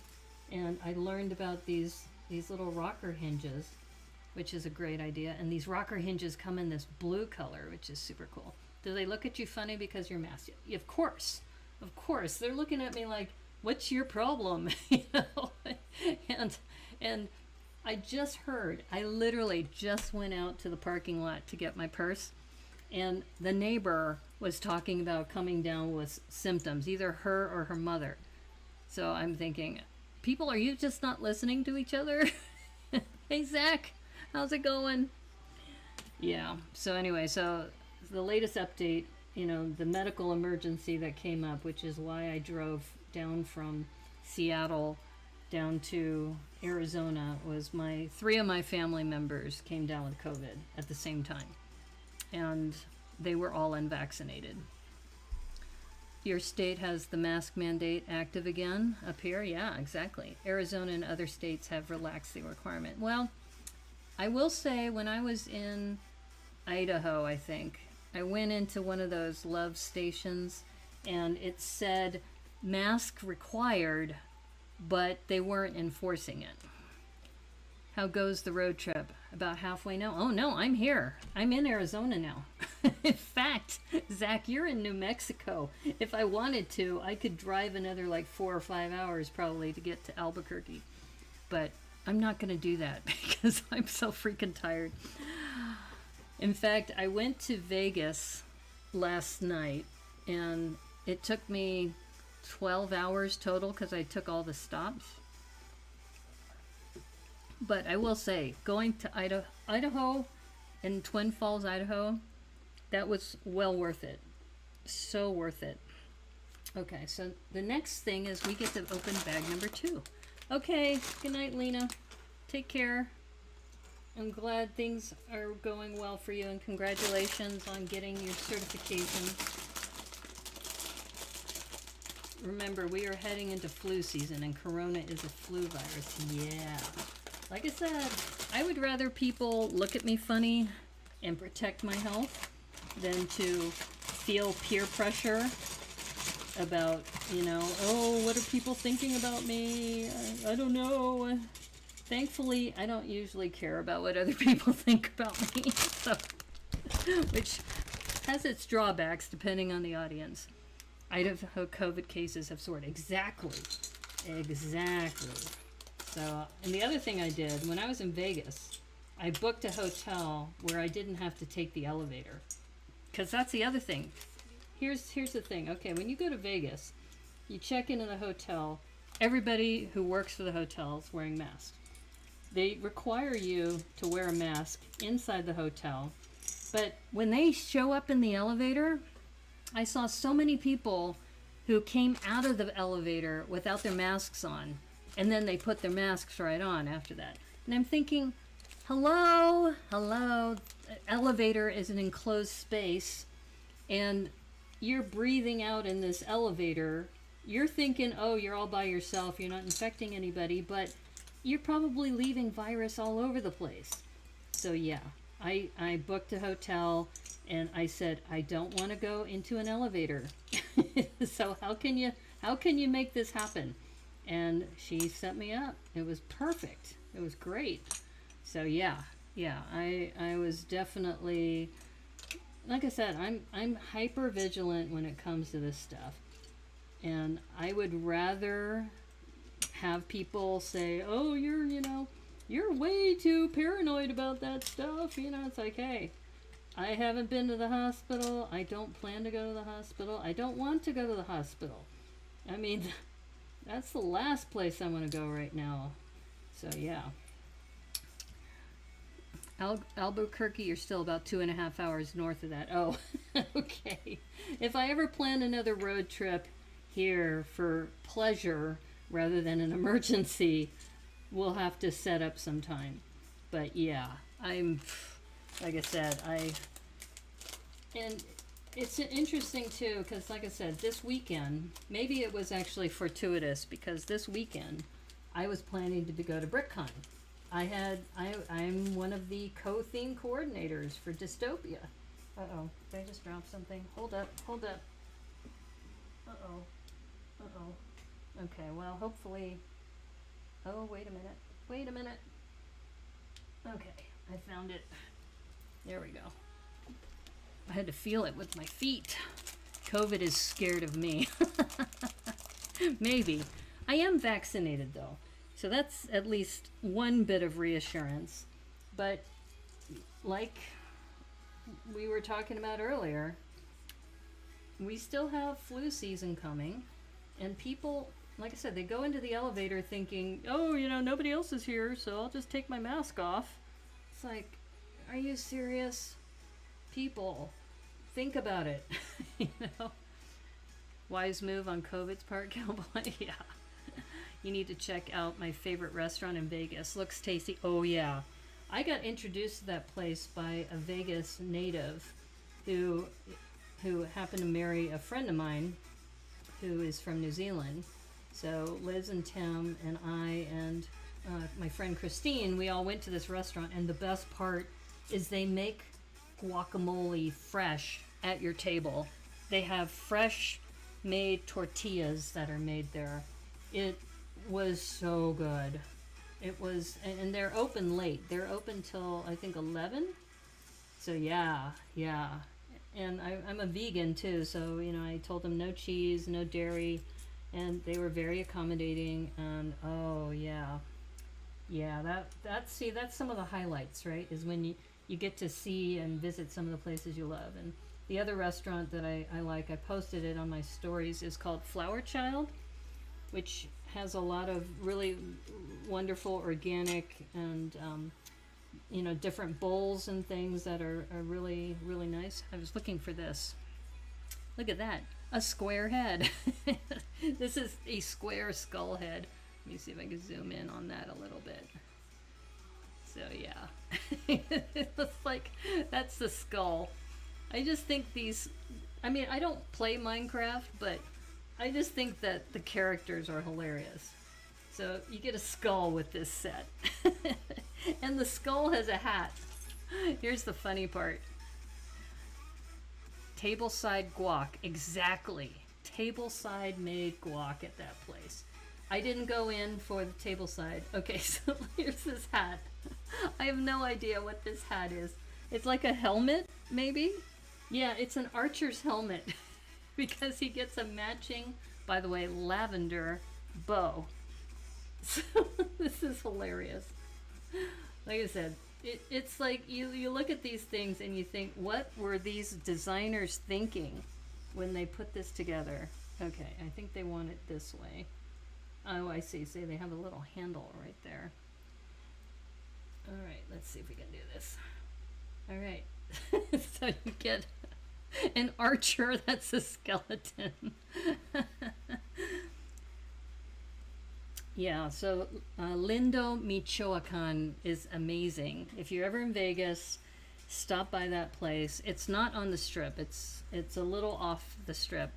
And I learned about these little rocker hinges, which is a great idea. And these rocker hinges come in this blue color, which is super cool. Do they look at you funny because you're masked? Of course. Of course. They're looking at me like, what's your problem? You know? And I just heard, I literally just went out to the parking lot to get my purse, and the neighbor was talking about coming down with symptoms, either her or her mother. So I'm thinking, people, are you just not listening to each other? Hey, Zach, how's it going? Yeah, so anyway, so the latest update, you know, the medical emergency that came up, which is why I drove down from Seattle down to Arizona, was three of my family members came down with COVID at the same time, and they were all unvaccinated. Your state has the mask mandate active again up here? Yeah, exactly. Arizona and other states have relaxed the requirement. Well, I will say, when I was in Idaho, I think, I went into one of those love stations, and it said mask required, but they weren't enforcing it. How goes the road trip? About halfway now? Oh no, I'm here. I'm in Arizona now. In fact, Zach, you're in New Mexico. If I wanted to, I could drive another like 4 or 5 hours probably to get to Albuquerque. But I'm not going to do that because I'm so freaking tired. In fact, I went to Vegas last night, and it took me 12 hours total because I took all the stops. But I will say, going to Idaho and Twin Falls, Idaho, that was well worth it. So worth it. Okay, so the next thing is we get to open bag number 2. Okay, good night, Lena. Take care. I'm glad things are going well for you, and congratulations on getting your certification. Remember, we are heading into flu season, and Corona is a flu virus. Yeah. Like I said, I would rather people look at me funny and protect my health than to feel peer pressure about, you know, oh, what are people thinking about me? I don't know. Thankfully, I don't usually care about what other people think about me, so, which has its drawbacks depending on the audience. Idaho COVID cases have soared. Exactly. So, and the other thing I did, when I was in Vegas, I booked a hotel where I didn't have to take the elevator. Because that's the other thing. Here's the thing. Okay, when you go to Vegas, you check into the hotel, everybody who works for the hotel is wearing masks. They require you to wear a mask inside the hotel. But when they show up in the elevator, I saw so many people who came out of the elevator without their masks on, and then they put their masks right on after that. And I'm thinking, hello, elevator is an enclosed space, and you're breathing out in this elevator. You're thinking, oh, you're all by yourself, you're not infecting anybody, but you're probably leaving virus all over the place. So yeah, I booked a hotel, and I said, I don't want to go into an elevator. So how can you make this happen? And she set me up. It was perfect. It was great. So yeah, I was definitely, like I said, I'm hyper vigilant when it comes to this stuff. And I would rather have people say, oh, you're way too paranoid about that stuff. You know, it's like, hey, I haven't been to the hospital. I don't plan to go to the hospital. I don't want to go to the hospital. I mean, that's the last place I want to go right now. So yeah. Albuquerque, you're still about 2.5 hours north of that. Oh, okay. If I ever plan another road trip here for pleasure rather than an emergency, we'll have to set up some time. But yeah, I'm, like I said, and it's interesting too, because like I said, this weekend, maybe it was actually fortuitous, because this weekend I was planning to go to BrickCon. I'm one of the co-theme coordinators for Dystopia. Uh-oh, did I just drop something? Hold up. Uh-oh. Uh-oh. Okay, well, hopefully... Oh, wait a minute. Wait a minute. Okay, I found it. There we go. I had to feel it with my feet. COVID is scared of me. Maybe. I am vaccinated, though. So that's at least one bit of reassurance. But like we were talking about earlier, we still have flu season coming. And people, like I said, they go into the elevator thinking, oh, you know, nobody else is here, so I'll just take my mask off. It's like, are you serious? People, think about it. You know? Wise move on COVID's part, Cowboy. Yeah. You need to check out my favorite restaurant in Vegas. Looks tasty. Oh, yeah. I got introduced to that place by a Vegas native who happened to marry a friend of mine who is from New Zealand. So Liz and Tim and I and my friend Christine, we all went to this restaurant, and the best part is they make guacamole fresh at your table. They have fresh made tortillas that are made there. It was so good. It was, and they're open late. They're open till I think 11. So yeah. And I'm a vegan too, so you know, I told them no cheese, no dairy, and they were very accommodating. And oh yeah, that's some of the highlights, right? Is when you get to see and visit some of the places you love. And the other restaurant that I like, I posted it on my stories, is called Flower Child, which has a lot of really wonderful organic and you know, different bowls and things that are really, really nice. I was looking for this. Look at that. A square head. This is a square skull head. Let me see if I can zoom in on that a little bit. So yeah. It looks like that's the skull. I just think these... I mean, I don't play Minecraft, but I just think that the characters are hilarious. So you get a skull with this set. And the skull has a hat. Here's the funny part. Tableside guac. Exactly. Tableside made guac at that place. I didn't go in for the tableside. Okay, so here's this hat. I have no idea what this hat is. It's like a helmet, maybe? Yeah, it's an archer's helmet. Because he gets a matching, by the way, lavender bow. So this is hilarious. Like I said, it's like you look at these things and you think, what were these designers thinking when they put this together? Okay, I think they want it this way. Oh, I see. See, they have a little handle right there. All right, let's see if we can do this. All right. So you get an archer that's a skeleton. Yeah, so Lindo Michoacan is amazing. If you're ever in Vegas, stop by that place. It's not on the strip. It's a little off the strip,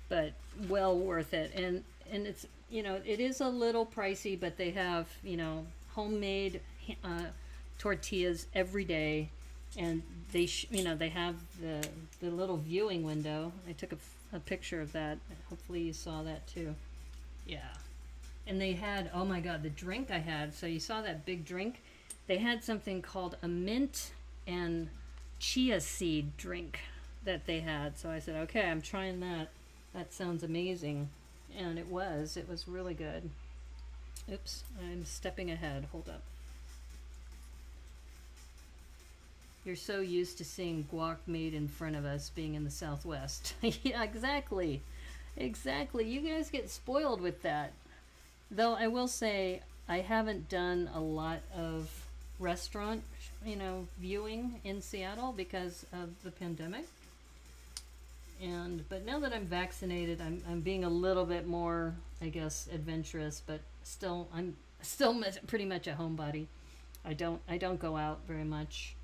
but well worth it. And it's, you know, it is a little pricey, but they have, you know, homemade tortillas every day, and they you know, they have the little viewing window. I took a picture of that. Hopefully you saw that too. Yeah. And they had, oh my God, the drink I had. So you saw that big drink? They had something called a mint and chia seed drink that they had. So I said, okay, I'm trying that. That sounds amazing. And it was really good. Oops, I'm stepping ahead. Hold up. You're so used to seeing guac made in front of us being in the Southwest. Yeah, exactly. Exactly. You guys get spoiled with that. Though I will say, I haven't done a lot of restaurant, you know, viewing in Seattle because of the pandemic. But now that I'm vaccinated, I'm being a little bit more, I guess, adventurous. But still, I'm still pretty much a homebody. I don't go out very much.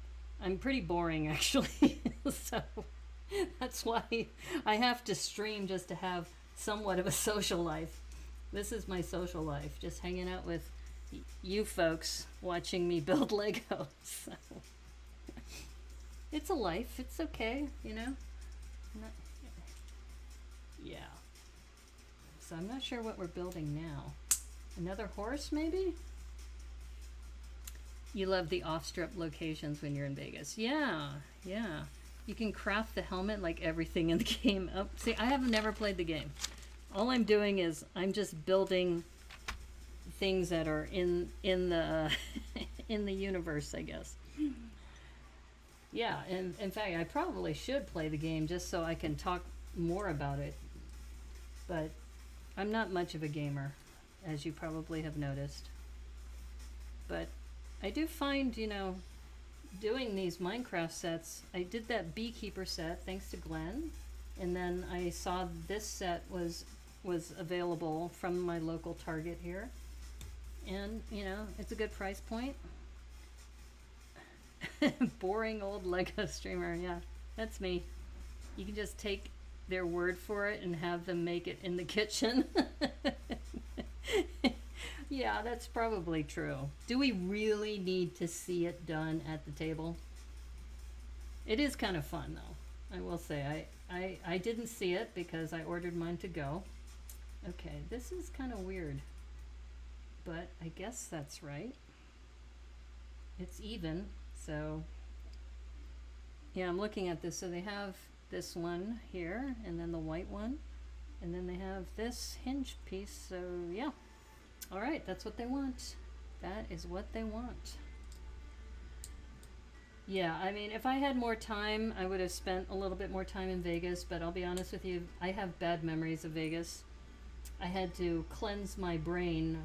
I'm pretty boring, actually. So that's why I have to stream, just to have somewhat of a social life. This is my social life, just hanging out with you folks, watching me build Legos. So it's a life. It's okay, you know. Yeah. So I'm not sure what we're building now. Another horse, maybe? You love the off-strip locations when you're in Vegas. Yeah, yeah. You can craft the helmet like everything in the game. Oh, see, I have never played the game. All I'm doing is I'm just building things that are in the in the universe, I guess. Yeah, and in fact, I probably should play the game just so I can talk more about it. But I'm not much of a gamer, as you probably have noticed. But I do find, you know, doing these Minecraft sets, I did that beekeeper set thanks to Glenn, and then I saw this set was available from my local Target here, and you know, it's a good price point. Boring old Lego streamer, yeah, that's me. You can just take their word for it and have them make it in the kitchen. Yeah, that's probably true. Do we really need to see it done at the table? It is kind of fun, though. I will say, I didn't see it because I ordered mine to go. Okay, this is kind of weird, but I guess that's right. It's even, so yeah, I'm looking at this. So they have this one here, and then the white one, and then they have this hinge piece, so yeah. All right, that's what they want. That is what they want. Yeah, I mean, if I had more time, I would have spent a little bit more time in Vegas, but I'll be honest with you, I have bad memories of Vegas. I had to cleanse my brain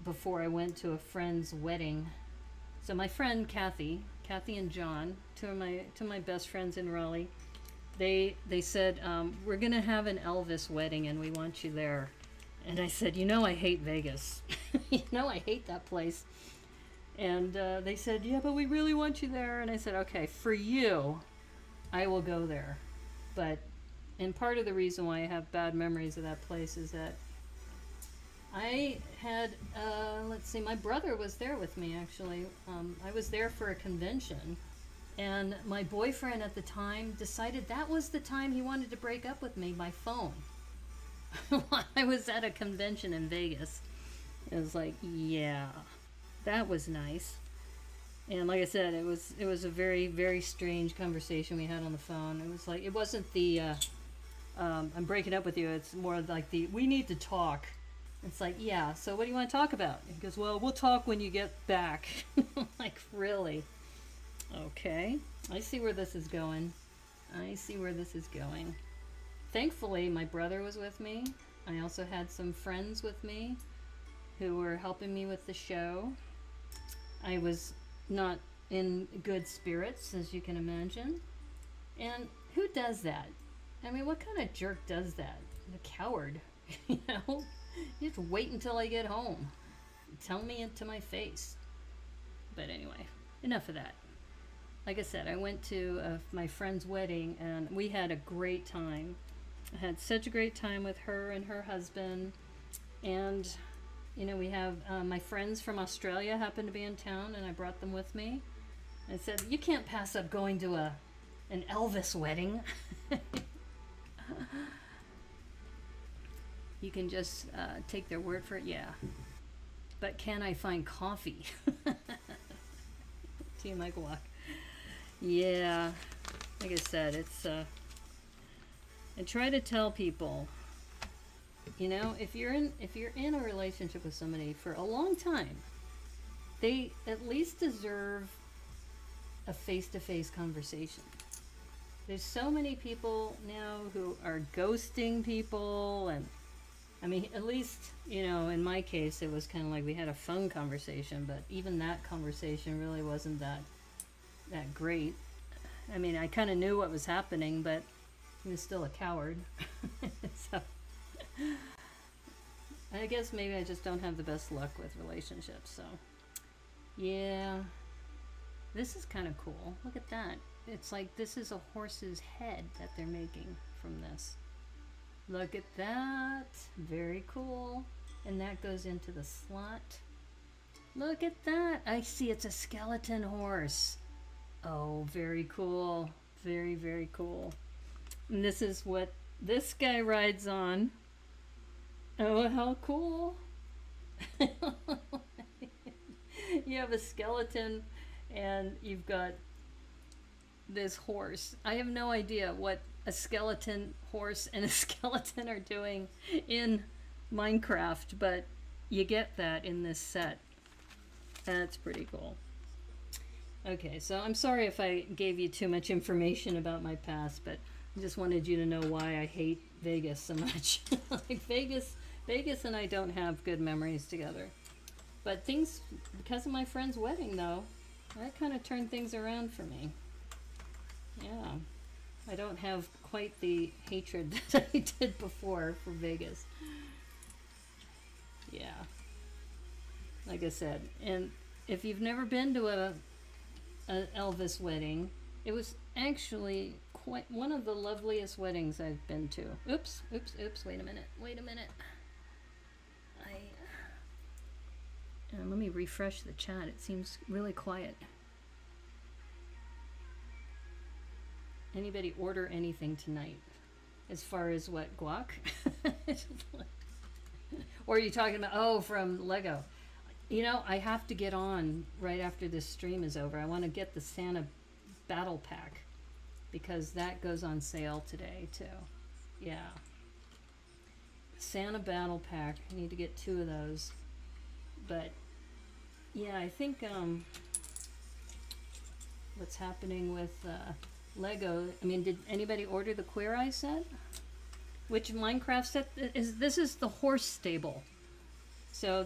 before I went to a friend's wedding. So my friend Kathy and John, two of my best friends in Raleigh, they said, we're gonna have an Elvis wedding and we want you there. And I said, you know, I hate Vegas. You know, I hate that place. And they said, yeah, but we really want you there. And I said, okay, for you, I will go there. But, and part of the reason why I have bad memories of that place is that I had, let's see, my brother was there with me, actually. I was there for a convention. And my boyfriend at the time decided that was the time he wanted to break up with me by phone. I was at a convention in Vegas. It was like, yeah, that was nice. And like I said, it was a very, very strange conversation we had on the phone. It was like, it wasn't the, I'm breaking up with you. It's more like the, we need to talk. It's like, yeah, so what do you want to talk about? He goes, well, we'll talk when you get back. Like, really? Okay. I see where this is going. I see where this is going. Thankfully, my brother was with me. I also had some friends with me who were helping me with the show. I was not in good spirits, as you can imagine. And who does that? I mean, what kind of jerk does that? A coward, you know? You have to wait until I get home. Tell me it to my face. But anyway, enough of that. Like I said, I went to my friend's wedding, and we had a great time. I had such a great time with her and her husband, and you know, we have my friends from Australia happened to be in town, and I brought them with me. I said, you can't pass up going to an Elvis wedding. You can just take their word for it. Yeah, but can I find coffee? Tea and Michael Walk. Yeah, like I said, it's I try to tell people, you know, if you're in a relationship with somebody for a long time, they at least deserve a face-to-face conversation. There's so many people now who are ghosting people, and I mean, at least, you know, in my case, it was kind of like we had a phone conversation, but even that conversation really wasn't that great. I mean, I kind of knew what was happening, but he was still a coward. So I guess maybe I just don't have the best luck with relationships. So yeah, this is kind of cool. Look at that. It's like this is a horse's head that they're making from this. Look at that. Very cool. And that goes into the slot. Look at that. I see it's a skeleton horse. Oh, very cool. Very, very cool. And this is what this guy rides on. Oh, how cool. You have a skeleton and you've got this horse. I have no idea what a skeleton horse and a skeleton are doing in Minecraft, but you get that in this set. That's pretty cool. Okay, so I'm sorry if I gave you too much information about my past, but I just wanted you to know why I hate Vegas so much. Like Vegas and I don't have good memories together. But things, because of my friend's wedding though, that kind of turned things around for me. Yeah, I don't have quite the hatred that I did before for Vegas. Yeah, like I said, and if you've never been to a Elvis wedding, it was actually quite one of the loveliest weddings I've been to. Oops, oops, oops, wait a minute, wait a minute. Let me refresh the chat, it seems really quiet. Anybody order anything tonight? As far as what, guac? Or are you talking about, oh, from Lego? You know, I have to get on right after this stream is over. I want to get the Santa Battle Pack because that goes on sale today too. Yeah. Santa Battle Pack. I need to get 2 of those. But yeah, I think what's happening with Lego. I mean, did anybody order the Queer Eye set? Which Minecraft set is this? Is the horse stable. So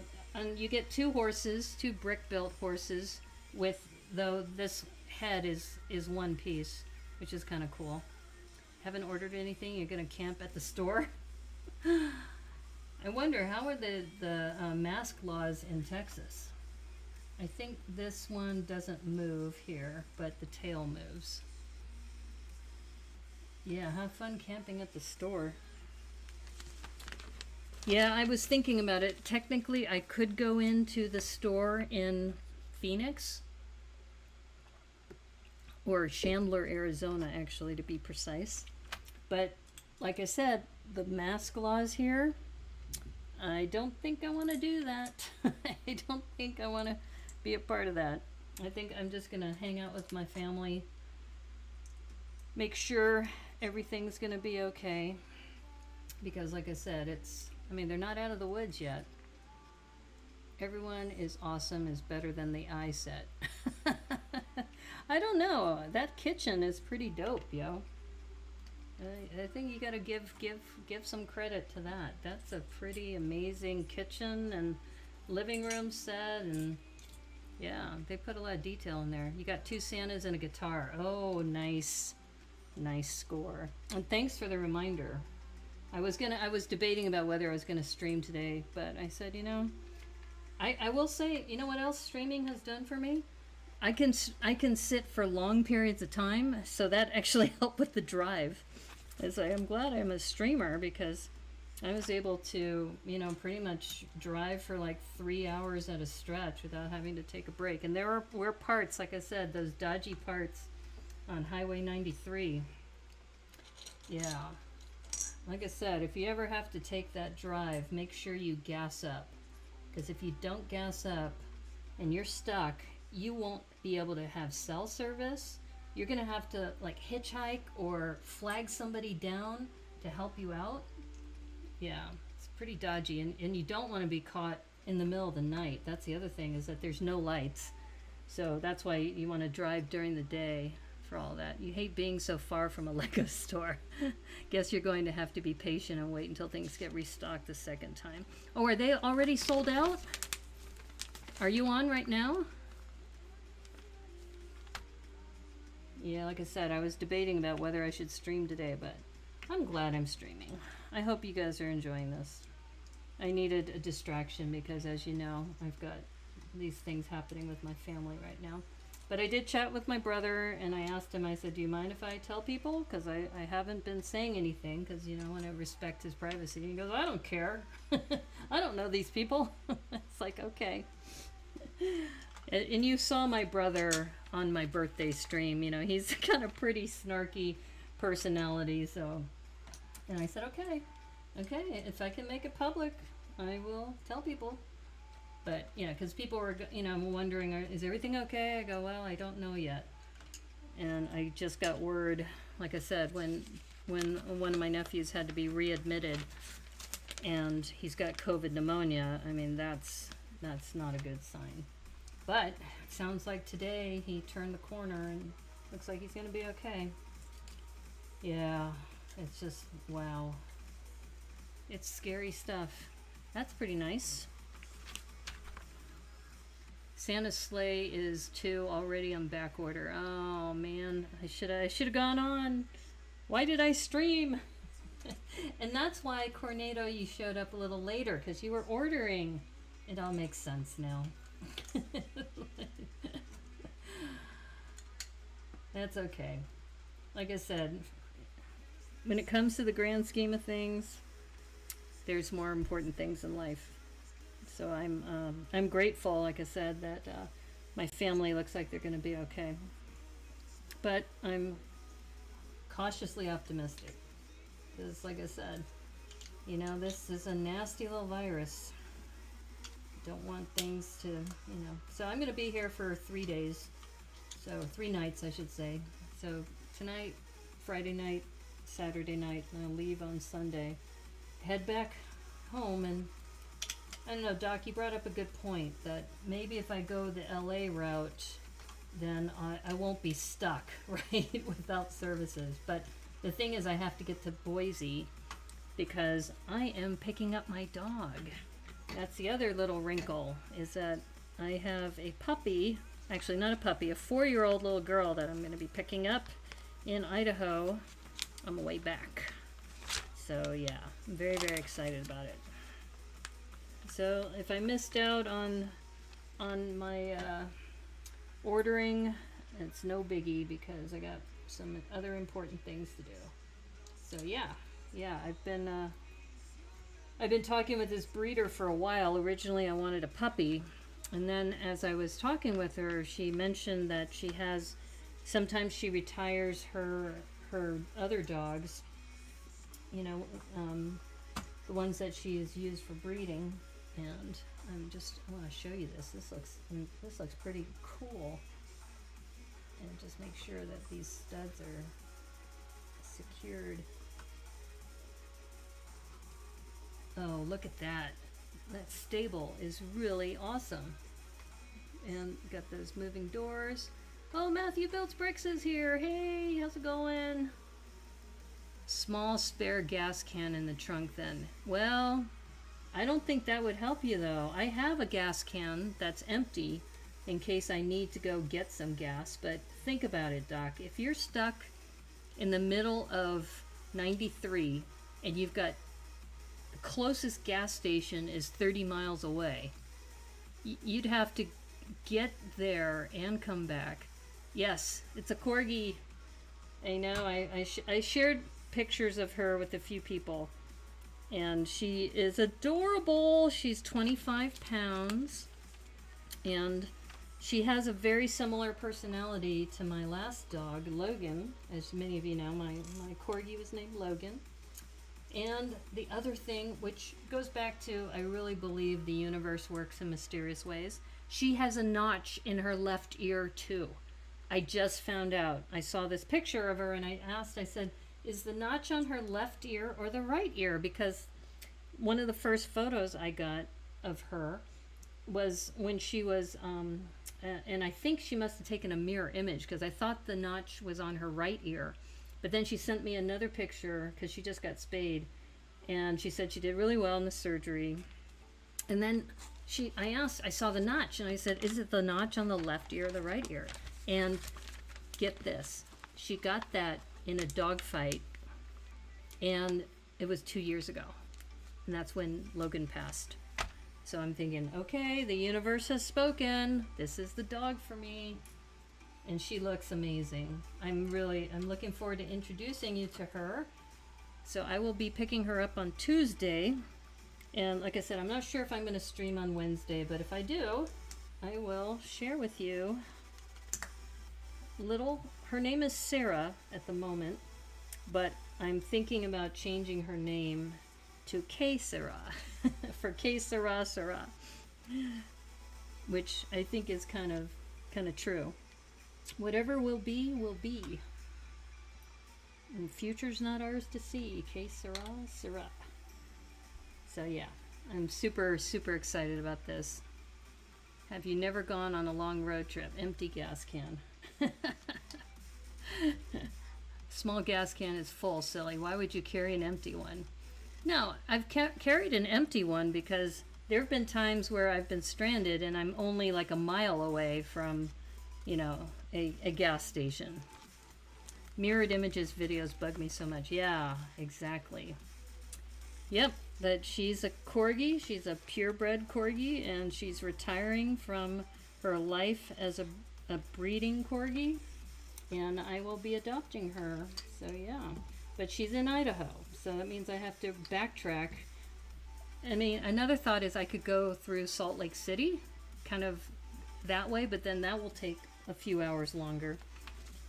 you get 2 horses, 2 brick built horses with, though this head is 1 piece, which is kind of cool. Haven't ordered anything. You're gonna camp at the store. I wonder how are the mask laws in Texas. I think this one doesn't move here, but the tail moves. Yeah, have fun camping at the store. Yeah, I was thinking about it. Technically, I could go into the store in Phoenix or Chandler, Arizona, actually, to be precise. But like I said, the mask laws here, I don't think I want to do that. I don't think I want to be a part of that. I think I'm just going to hang out with my family, make sure everything's going to be okay. Because like I said, I mean, they're not out of the woods yet. Everyone is awesome, is better than the eye set. I don't know. That kitchen is pretty dope, yo. I think you gotta give some credit to that. That's a pretty amazing kitchen and living room set, and yeah, they put a lot of detail in there. You got 2 Santas and a guitar. Oh, nice score. And thanks for the reminder. I was debating about whether I was gonna stream today, but I said, you know, I will say, you know what else streaming has done for me? I can sit for long periods of time, so that actually helped with the drive. As I am glad I'm a streamer because I was able to, you know, pretty much drive for like 3 hours at a stretch without having to take a break. And there were parts, like I said, those dodgy parts on Highway 93. Yeah. Like I said, if you ever have to take that drive, make sure you gas up. Because if you don't gas up and you're stuck, you won't be able to have cell service. You're going to have to like hitchhike or flag somebody down to help you out. Yeah, it's pretty dodgy. And you don't want to be caught in the middle of the night. That's the other thing, is that there's no lights. So that's why you want to drive during the day for all that. You hate being so far from a Lego store. Guess you're going to have to be patient and wait until things get restocked the second time. Oh, are they already sold out? Are you on right now? Yeah, like I said, I was debating about whether I should stream today, but I'm glad I'm streaming. I hope you guys are enjoying this. I needed a distraction because, as you know, I've got these things happening with my family right now. But I did chat with my brother, and I asked him, I said, do you mind if I tell people? Because I haven't been saying anything, because, you know, I want to respect his privacy. He goes, I don't care. I don't know these people. It's like, okay. And you saw my brother on my birthday stream. You know, he's got a pretty snarky personality, so... And I said, okay, Okay, if I can make it public, I will tell people. But, you know, because people were, you know, wondering, is everything okay? I go, well, I don't know yet. And I just got word, like I said, when one of my nephews had to be readmitted and he's got COVID pneumonia, I mean, that's not a good sign. But it sounds like today he turned the corner and looks like he's going to be okay. Yeah, it's just, wow. It's scary stuff. That's pretty nice. Santa's sleigh is 2 already on back order. Oh man, I should have gone on. Why did I stream? And that's why, Cornado, you showed up a little later, because you were ordering. It all makes sense now. That's okay. Like I said, when it comes to the grand scheme of things, there's more important things in life. So I'm grateful, like I said, that my family looks like they're going to be okay. But I'm cautiously optimistic. Because, like I said, you know, this is a nasty little virus. Don't want things to, you know. So I'm going to be here for 3 days. So 3 nights, I should say. So tonight, Friday night, Saturday night, and I'll leave on Sunday. Head back home, and I don't know, Doc, you brought up a good point that maybe if I go the LA route, then I won't be stuck, right, without services. But the thing is, I have to get to Boise because I am picking up my dog. That's the other little wrinkle, is that I have a puppy, actually not a puppy, a 4-year-old little girl that I'm going to be picking up in Idaho on the way back. So yeah, I'm very, very excited about it. So if I missed out on my ordering, it's no biggie because I got some other important things to do. So yeah, I've been talking with this breeder for a while. Originally I wanted a puppy, and then as I was talking with her, she mentioned that she has, sometimes she retires her other dogs, you know, the ones that she has used for breeding. And I want to show you this. This looks pretty cool. And just make sure that these studs are secured. Oh, look at that. That stable is really awesome. And got those moving doors. Oh, Matthew Builds Bricks is here. Hey, how's it going? Small spare gas can in the trunk then. Well, I don't think that would help you though. I have a gas can that's empty in case I need to go get some gas. But think about it, Doc. If you're stuck in the middle of 93 and you've got the closest gas station is 30 miles away, you'd have to get there and come back. Yes, it's a corgi. I know. I shared pictures of her with a few people. And she is adorable. She's 25 pounds. And she has a very similar personality to my last dog, Logan. As many of you know, my corgi was named Logan. And the other thing, which goes back to, I really believe the universe works in mysterious ways, she has a notch in her left ear too. I just found out. I saw this picture of her and I asked, I said, is the notch on her left ear or the right ear? Because one of the first photos I got of her was when she was, and I think she must have taken a mirror image because I thought the notch was on her right ear. But then she sent me another picture because she just got spayed. And she said she did really well in the surgery. And then I saw the notch and I said, is it the notch on the left ear or the right ear? And get this, she got that in a dog fight, and it was 2 years ago, and that's when Logan passed. So I'm thinking, okay, the universe has spoken. This is the dog for me, and she looks amazing. I'm looking forward to introducing you to her. So I will be picking her up on Tuesday, and like I said, I'm not sure if I'm going to stream on Wednesday, but if I do, I will share with you. Her name is Sarah at the moment, but I'm thinking about changing her name to que sera, for que sera sera, which I think is kind of true. Whatever will be, will be. And future's not ours to see. Que sera, sera. So yeah, I'm super, super excited about this. Have you never gone on a long road trip? Empty gas can. Small gas can is full, silly. Why would you carry an empty one? No, I've carried an empty one because there have been times where I've been stranded and I'm only like a mile away from, you know, a gas station. Mirrored images videos bug me so much. Yeah, exactly. Yep, that she's a corgi. She's a purebred corgi, and she's retiring from her life as a breeding corgi, and I will be adopting her. So yeah, but she's in Idaho, so that means I have to backtrack. I mean, another thought is I could go through Salt Lake City, kind of that way, but then that will take a few hours longer.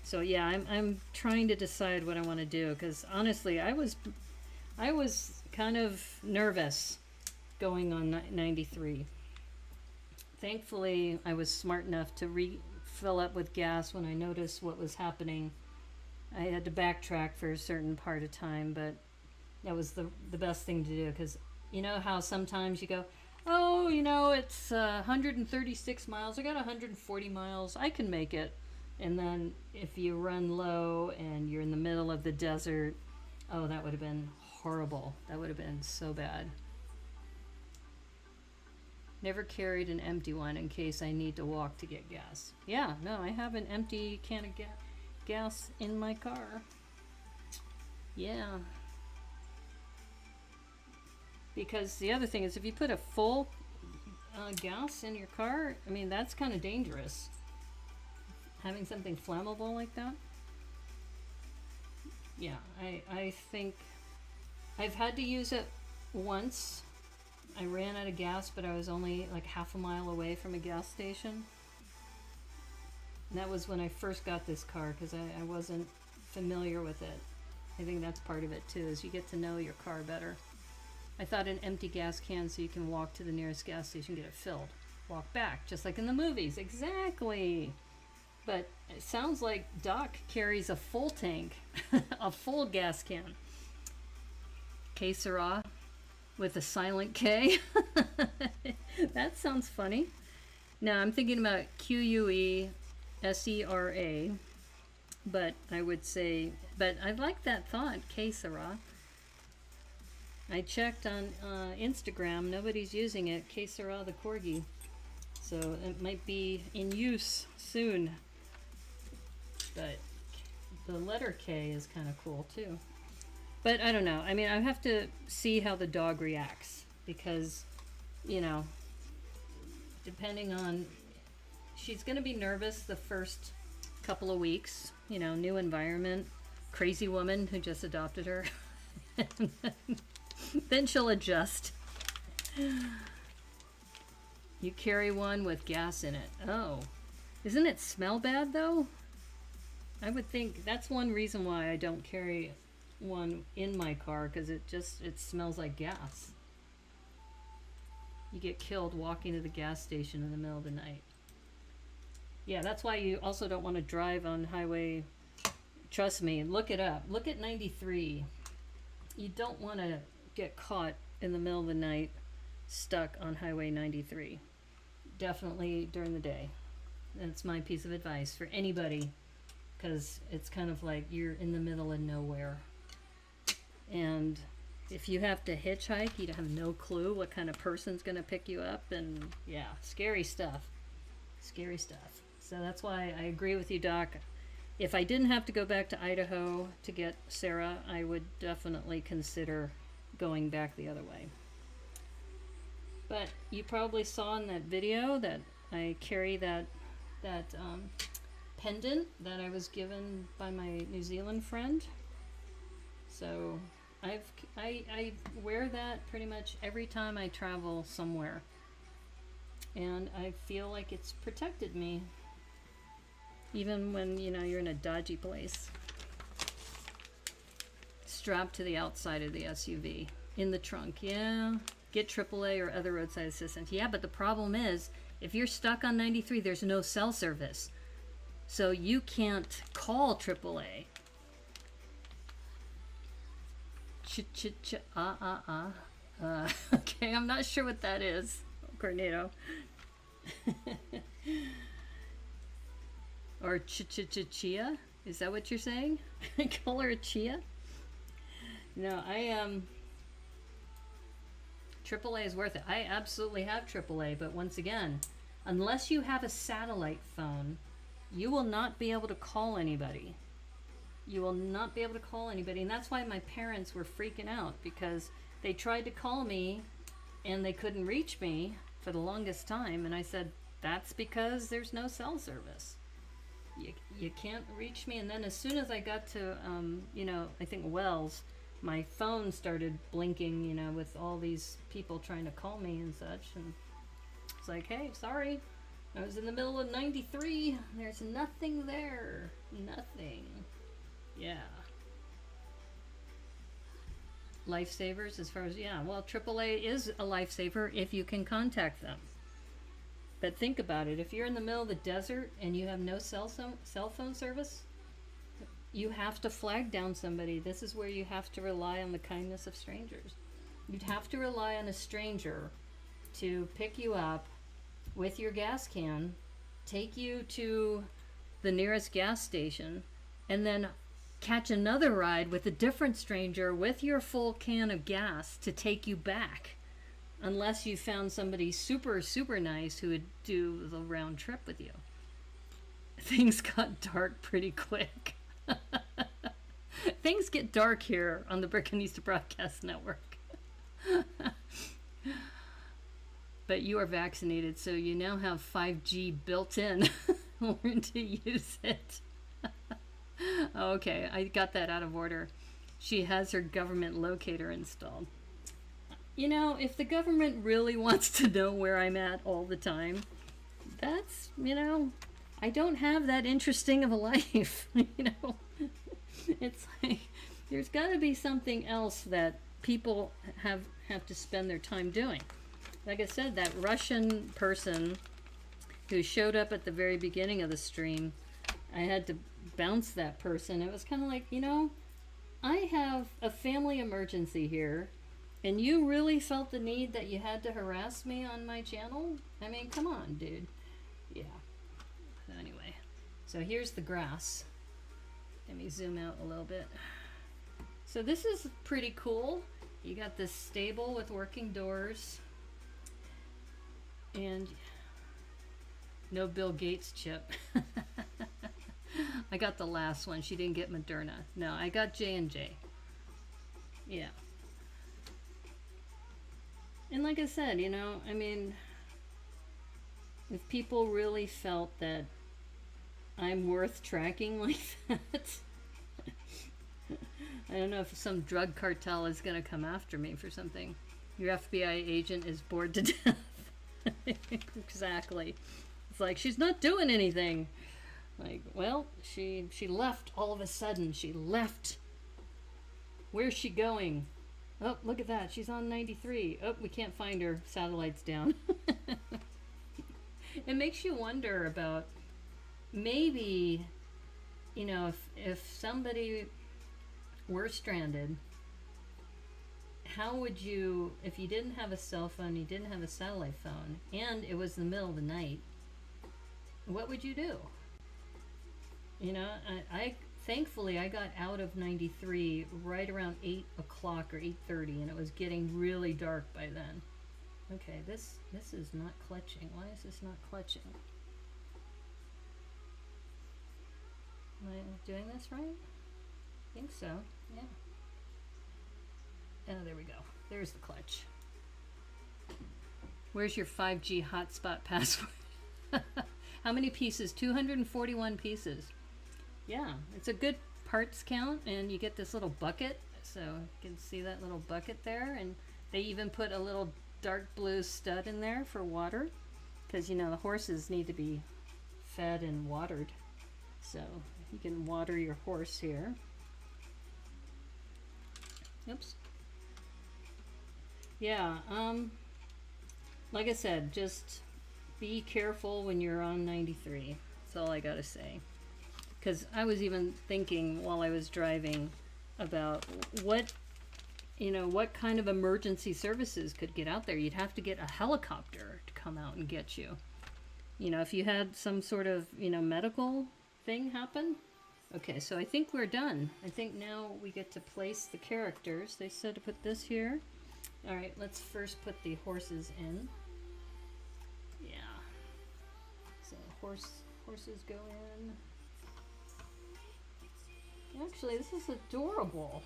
So yeah, I'm trying to decide what I want to do, because honestly, I was kind of nervous going on 93. Thankfully, I was smart enough to refill up with gas when I noticed what was happening. I had to backtrack for a certain part of time, but that was the best thing to do, because you know how sometimes you go, oh, you know, it's 136 miles, I got 140 miles, I can make it. And then if you run low and you're in the middle of the desert, oh, that would have been horrible. That would have been so bad. Never carried an empty one in case I need to walk to get gas. Yeah, no, I have an empty can of gas in my car. Yeah. Because the other thing is, if you put a full gas in your car, I mean, that's kind of dangerous. Having something flammable like that. Yeah, I think I've had to use it once. I ran out of gas, but I was only like half a mile away from a gas station. And that was when I first got this car, because I wasn't familiar with it. I think that's part of it too, is you get to know your car better. I thought an empty gas can so you can walk to the nearest gas station, get it filled. Walk back, just like in the movies. Exactly. But it sounds like Doc carries a full tank, a full gas can. Que sera with a silent K. That sounds funny. Now I'm thinking about Q-U-E-S-E-R-A, but I would say, but I like that thought, que sera. I checked on Instagram, nobody's using it, que sera the corgi. So it might be in use soon. But the letter K is kind of cool too. But I don't know. I mean, I have to see how the dog reacts, because, you know, depending on, she's going to be nervous the first couple of weeks, you know, new environment, crazy woman who just adopted her. Then she'll adjust. You carry one with gas in it. Oh, doesn't it smell bad though? I would think that's one reason why I don't carry one in my car, because it smells like gas. You get killed walking to the gas station in the middle of the night. Yeah, that's why you also don't want to drive on highway. Trust me, look it up. Look at 93. You don't want to get caught in the middle of the night stuck on highway 93. Definitely during the day. That's my piece of advice for anybody, because it's kind of like you're in the middle of nowhere. And if you have to hitchhike, you have no clue what kind of person's going to pick you up. And yeah, scary stuff. Scary stuff. So that's why I agree with you, Doc. If I didn't have to go back to Idaho to get Sarah, I would definitely consider going back the other way. But you probably saw in that video that I carry that pendant that I was given by my New Zealand friend. So I wear that pretty much every time I travel somewhere, and I feel like it's protected me, even when, you know, you're in a dodgy place, strapped to the outside of the SUV. In the trunk, yeah. Get AAA or other roadside assistance. Yeah, but the problem is, if you're stuck on 93, there's no cell service. So you can't call AAA. Okay, I'm not sure what that is, Cornado. Or chia? Is that what you're saying? Call her a chia? No, AAA is worth it. I absolutely have AAA, but once again, unless you have a satellite phone, you will not be able to call anybody. You will not be able to call anybody, and that's why my parents were freaking out, because they tried to call me and they couldn't reach me for the longest time, and I said, that's because there's no cell service. You can't reach me. And then as soon as I got to, you know, I think Wells, my phone started blinking, you know, with all these people trying to call me and such, and it's like, hey, sorry, I was in the middle of 93. There's nothing there. Nothing. Yeah. Lifesavers as far as, yeah, well, AAA is a lifesaver if you can contact them. But think about it. If you're in the middle of the desert and you have no cell phone service, you have to flag down somebody. This is where you have to rely on the kindness of strangers. You'd have to rely on a stranger to pick you up with your gas can, take you to the nearest gas station, and then catch another ride with a different stranger with your full can of gas to take you back. Unless you found somebody super, super nice who would do the round trip with you. Things got dark pretty quick. Things get dark here on the Brickanista Broadcast Network. But you are vaccinated, so you now have 5G built in. Learn to use it. Okay, I got that out of order. She has her government locator installed. You know, if the government really wants to know where I'm at all the time, that's, you know, I don't have that interesting of a life, you know. It's like, there's got to be something else that people have to spend their time doing. Like I said, that Russian person who showed up at the very beginning of the stream, I had to bounce that person. It was kind of like, you know, I have a family emergency here, and you really felt the need that you had to harass me on my channel? I mean, come on, dude. Yeah. So anyway, so here's the grass. Let me zoom out a little bit. So this is pretty cool. You got this stable with working doors. And no Bill Gates chip. I got the last one. She didn't get Moderna. No, I got J&J. Yeah. And like I said, you know, I mean, if people really felt that I'm worth tracking like that, I don't know if some drug cartel is going to come after me for something. Your FBI agent is bored to death. Exactly. It's like, she's not doing anything. Like, well, she left all of a sudden. She left. Where's she going? Oh, look at that. She's on 93. Oh, we can't find her. Satellite's down. It makes you wonder about maybe, you know, if somebody were stranded, how would you, if you didn't have a cell phone, you didn't have a satellite phone, and it was the middle of the night, what would you do? You know, I thankfully I got out of 93 right around 8 o'clock or 8:30, and it was getting really dark by then. Okay, this is not clutching. Why is this not clutching? Am I doing this right? I think so, yeah. Oh, there we go. There's the clutch. Where's your 5G hotspot password? How many pieces? 241 pieces. Yeah, it's a good parts count, and you get this little bucket. So you can see that little bucket there, and they even put a little dark blue stud in there for water, because, you know, the horses need to be fed and watered. So you can water your horse here. Oops. Yeah, like I said, just be careful when you're on 93. That's all I gotta say. Because I was even thinking while I was driving about what, what kind of emergency services could get out there. You'd have to get a helicopter to come out and get you. If you had some sort of, medical thing happen. Okay, so I think we're done. I think now we get to place the characters. They said to put this here. All right, let's first put the horses in. Yeah. So horses go in. Actually, this is adorable.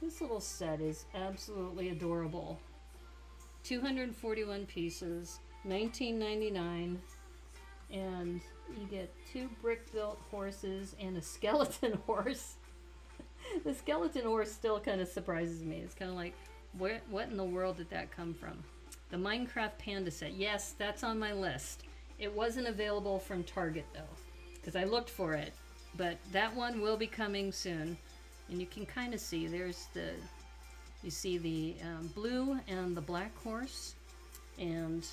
This little set is absolutely adorable. 241 pieces, $19.99, and you get 2 brick-built horses and a skeleton horse. The skeleton horse still kind of surprises me. It's kind of like, what in the world did that come from? The Minecraft Panda set. Yes, that's on my list. It wasn't available from Target, though, because I looked for it. But that one will be coming soon. And you can kind of see, you see the blue and the black horse. And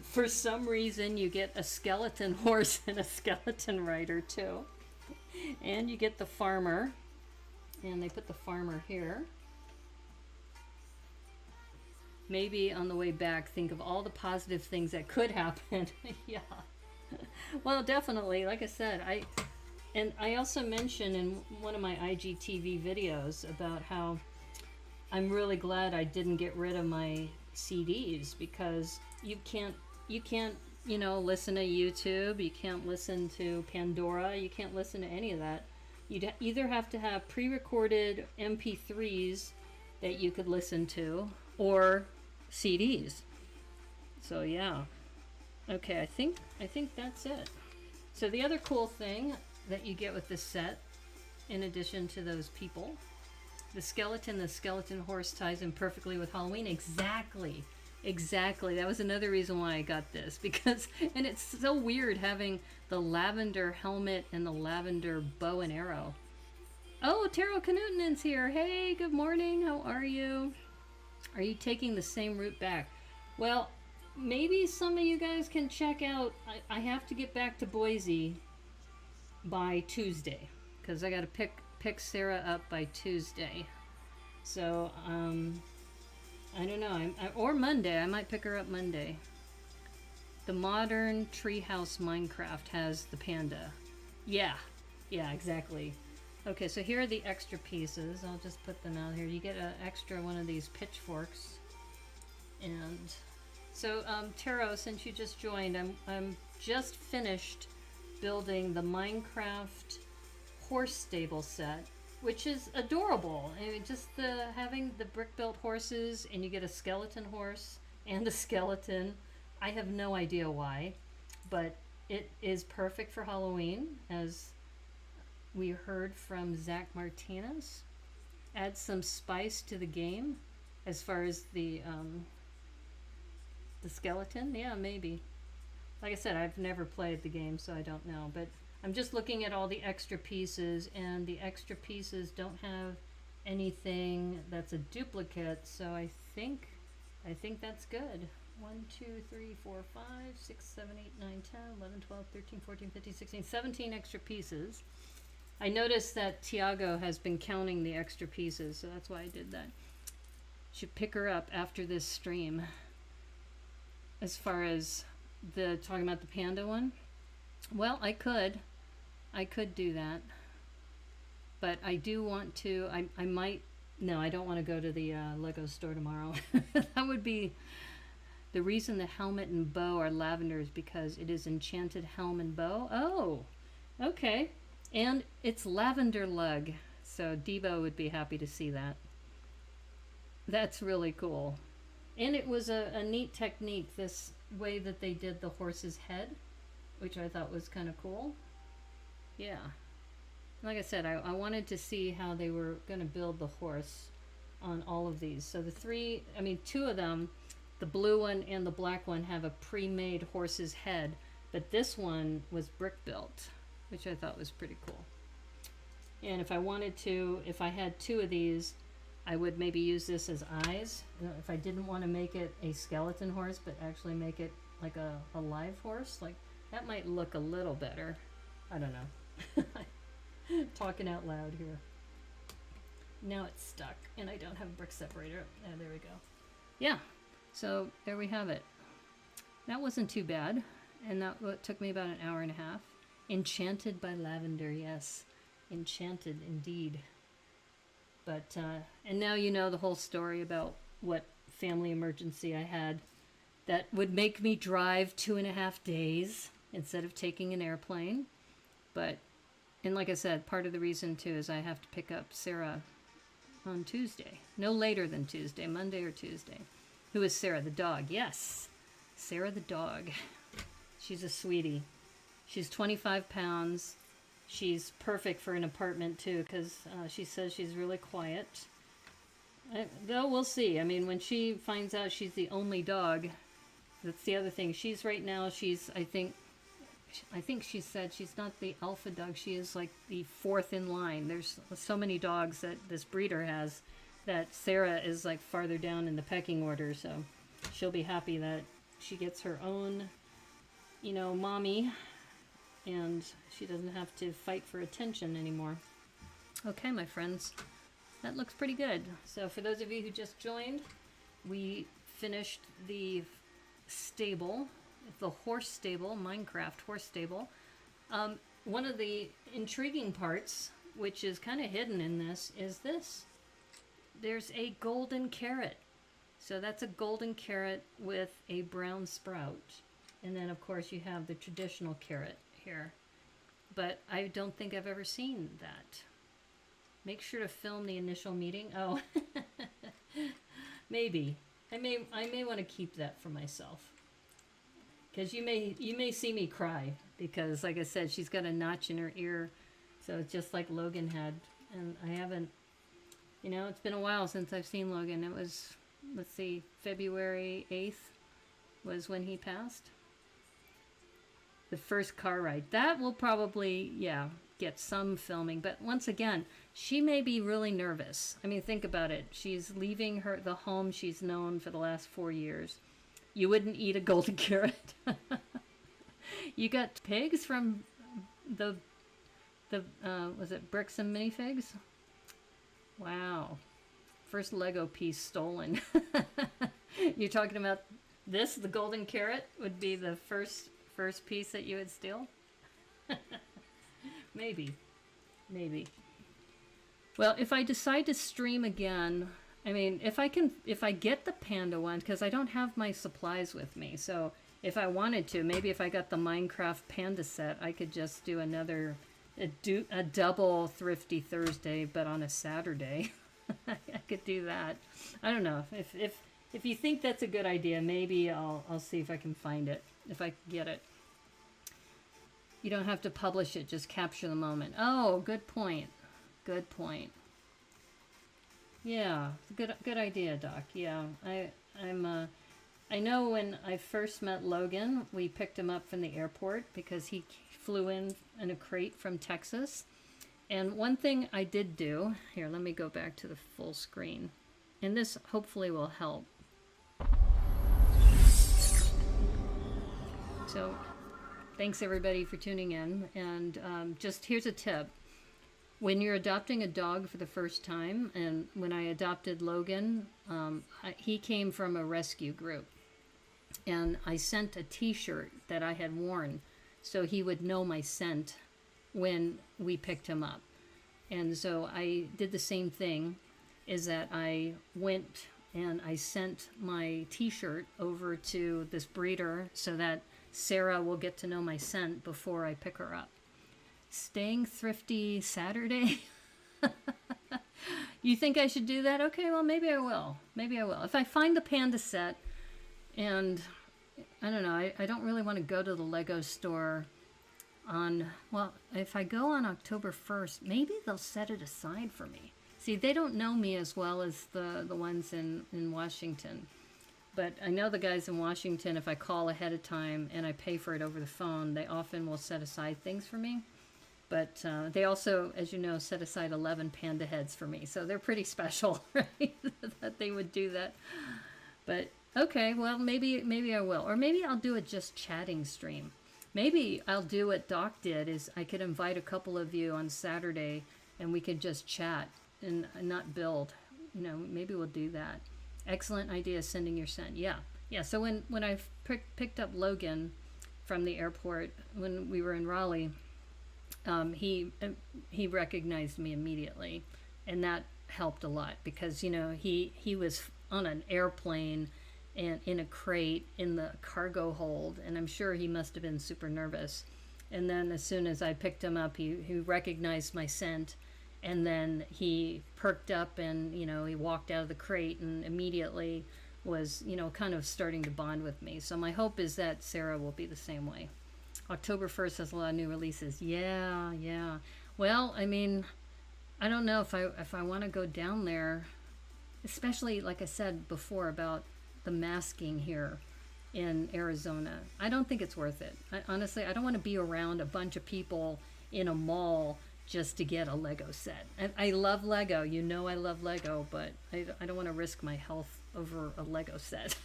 for some reason, you get a skeleton horse and a skeleton rider, too. And you get the farmer. And they put the farmer here. Maybe on the way back, think of all the positive things that could happen. Yeah. Well, definitely, like I said, I also mentioned in one of my IGTV videos about how I'm really glad I didn't get rid of my CDs, because you can't listen to YouTube, you can't listen to Pandora, you can't listen to any of that. You'd either have to have pre-recorded MP3s that you could listen to, or CDs. So yeah. Okay, I think that's it. So the other cool thing that you get with this set, in addition to those people, the skeleton horse ties in perfectly with Halloween. Exactly. That was another reason why I got this, because, and it's so weird having the lavender helmet and the lavender bow and arrow. Oh, Taro Canutinen's here. Hey, good morning. How are you? Are you taking the same route back? Well, maybe some of you guys can check out. I have to get back to Boise by Tuesday, because I got to pick Sarah up by Tuesday. So I don't know. Or Monday. I might pick her up Monday. The Modern Treehouse Minecraft has the panda. Yeah, exactly. Okay, so here are the extra pieces. I'll just put them out here. You get an extra one of these pitchforks. And so, Taro, since you just joined, I'm just finished building the Minecraft horse stable set, which is adorable. I mean, just having the brick-built horses, and you get a skeleton horse and a skeleton. I have no idea why, but it is perfect for Halloween, as we heard from Zach Martinez. Add some spice to the game as far as the skeleton. Yeah, maybe. Like I said, I've never played the game, so I don't know, but I'm just looking at all the extra pieces, and the extra pieces don't have anything that's a duplicate, so I think that's good. 1, 2, 3, 4, 5, 6, 7, 8, 9, 10, 11, 12, 13, 14, 15, 16, 17 extra pieces. I noticed that Tiago has been counting the extra pieces, so that's why I did that. Should pick her up after this stream. As far as talking about the panda one, well, I could do that, but I do want to. I might. No, I don't want to go to the Lego store tomorrow. That would be the reason. The helmet and bow are lavender is because it is enchanted helm and bow. Oh, okay, and it's lavender lug. So Debo would be happy to see that. That's really cool. And it was a neat technique, this way that they did the horse's head, which I thought was kind of cool. Yeah. Like I said, I wanted to see how they were going to build the horse on all of these. So two of them, the blue one and the black one, have a pre-made horse's head, but this one was brick built, which I thought was pretty cool. And if I had 2 of these, I would maybe use this as eyes. If I didn't want to make it a skeleton horse, but actually make it like a live horse, like that might look a little better. I don't know. Talking out loud here. Now it's stuck and I don't have a brick separator. Oh, there we go. Yeah, so there we have it. That wasn't too bad, and that took me about an hour and a half. Enchanted by lavender, yes. Enchanted indeed. But, and now you know the whole story about what family emergency I had that would make me drive 2.5 days instead of taking an airplane. But, and like I said, part of the reason too is I have to pick up Sarah on Tuesday. No later than Tuesday, Monday or Tuesday. Who is Sarah the dog? Yes, Sarah the dog. She's a sweetie. She's 25 pounds. She's perfect for an apartment too, because she says she's really quiet. Though we'll see. I mean, when she finds out she's the only dog, that's the other thing. She's right now, she's, I think she said she's not the alpha dog. She is like the 4th in line. There's so many dogs that this breeder has that Sarah is like farther down in the pecking order. So she'll be happy that she gets her own, you know, mommy, and she doesn't have to fight for attention anymore. Okay, my friends, that looks pretty good. So for those of you who just joined, we finished the stable, the horse stable, Minecraft horse stable. One of the intriguing parts, which is kind of hidden in this, is this. There's a golden carrot. So that's a golden carrot with a brown sprout. And then of course you have the traditional carrot here. But I don't think I've ever seen that. Make sure to film the initial meeting. Oh, maybe. I may want to keep that for myself. Because you may see me cry, because like I said, she's got a notch in her ear, so it's just like Logan had, and I haven't, you know, it's been a while since I've seen Logan. It was, let's see, February 8th was when he passed. The first car ride. That will probably, yeah, get some filming, but once again, she may be really nervous. I mean, think about it. She's leaving the home she's known for the last 4 years. You wouldn't eat a golden carrot. You got pigs from the was it Bricks and Minifigs? Wow. First Lego piece stolen. You're talking about this, the golden carrot would be the first piece that you would steal? Maybe. Well, if I decide to stream again, I mean, if I get the panda one, because I don't have my supplies with me, so if I wanted to, maybe if I got the Minecraft panda set, I could just do a double Thrifty Thursday, but on a Saturday. I could do that. I don't know. If you think that's a good idea, maybe I'll see if I can find it, if I can get it. You don't have to publish it, just capture the moment. Oh, good point. Good point. Yeah, good idea, Doc. Yeah, I know when I first met Logan, we picked him up from the airport because he flew in a crate from Texas. And one thing I did do, here, let me go back to the full screen. And this hopefully will help. So, thanks everybody for tuning in. And just here's a tip. When you're adopting a dog for the first time, and when I adopted Logan, he came from a rescue group. And I sent a t-shirt that I had worn so he would know my scent when we picked him up. And so I did the same thing, is that I went and I sent my t-shirt over to this breeder so that Sarah will get to know my scent before I pick her up. Staying thrifty Saturday? You think I should do that? Okay, well, maybe I will. Maybe I will. If I find the panda set, and I don't know, I don't really want to go to the Lego store on, well, if I go on October 1st, maybe they'll set it aside for me. See, they don't know me as well as the ones in Washington. But I know the guys in Washington, if I call ahead of time and I pay for it over the phone, they often will set aside things for me. But they also, as you know, set aside 11 panda heads for me. So they're pretty special, right? That they would do that. But okay, well, maybe I will. Or maybe I'll do a just chatting stream. Maybe I'll do what Doc did, is I could invite a couple of you on Saturday and we could just chat and not build. You know, maybe we'll do that. Excellent idea, sending your son. Yeah. Yeah, so when I picked up Logan from the airport when we were in Raleigh, he recognized me immediately, and that helped a lot because, you know, he was on an airplane and in a crate in the cargo hold, and I'm sure he must have been super nervous. And then as soon as I picked him up, he recognized my scent, and then he perked up and, you know, he walked out of the crate and immediately was, you know, kind of starting to bond with me. So my hope is that Sarah will be the same way. October 1st has a lot of new releases. Yeah. Well, I mean, I don't know if I want to go down there, especially like I said before about the masking here in Arizona. I don't think it's worth it. Honestly, I don't want to be around a bunch of people in a mall just to get a Lego set. I love Lego, you know, I love Lego, but I don't want to risk my health over a Lego set.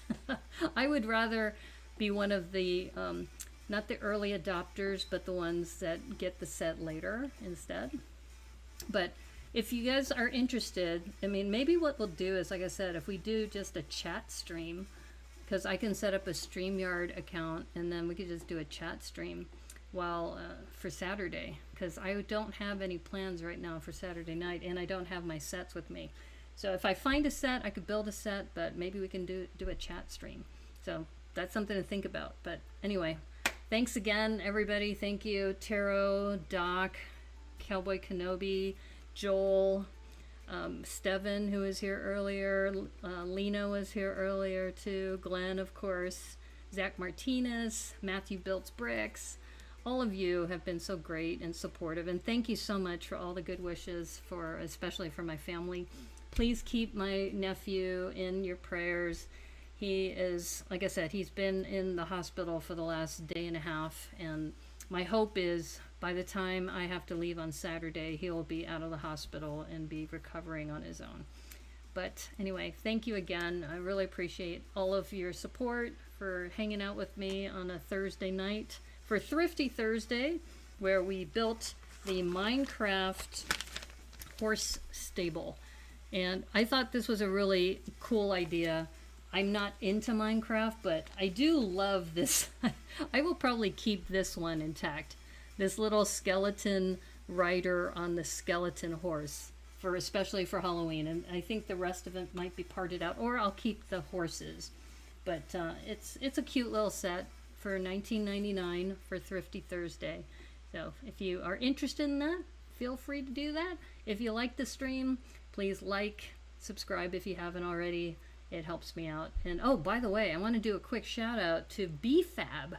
I would rather be one of the not the early adopters, but the ones that get the set later instead. But if you guys are interested, I mean, maybe what we'll do is, like I said, if we do just a chat stream, because I can set up a StreamYard account and then we could just do a chat stream while for Saturday, because I don't have any plans right now for Saturday night, and I don't have my sets with me. So if I find a set, I could build a set, but maybe we can do a chat stream. So that's something to think about. But anyway, thanks again, everybody. Thank you, Taro, Doc, Cowboy Kenobi, Joel, Steven, who was here earlier, Lena was here earlier too, Glenn, of course, Zach Martinez, Matthew Builds Bricks. All of you have been so great and supportive, and thank you so much for all the good wishes, for especially for my family. Please keep my nephew in your prayers. He is, like I said, he's been in the hospital for the last day and a half, and my hope is by the time I have to leave on Saturday, he'll be out of the hospital and be recovering on his own. But anyway, thank you again. I really appreciate all of your support, for hanging out with me on a Thursday night for Thrifty Thursday, where we built the Minecraft horse stable. And I thought this was a really cool idea. I'm not into Minecraft, but I do love this. I will probably keep this one intact. This little skeleton rider on the skeleton horse, for especially for Halloween. And I think the rest of it might be parted out, or I'll keep the horses. But it's a cute little set for $19.99 for Thrifty Thursday. So if you are interested in that, feel free to do that. If you like the stream, please like, subscribe if you haven't already. It helps me out. And oh, by the way, I want to do a quick shout out to BFAB.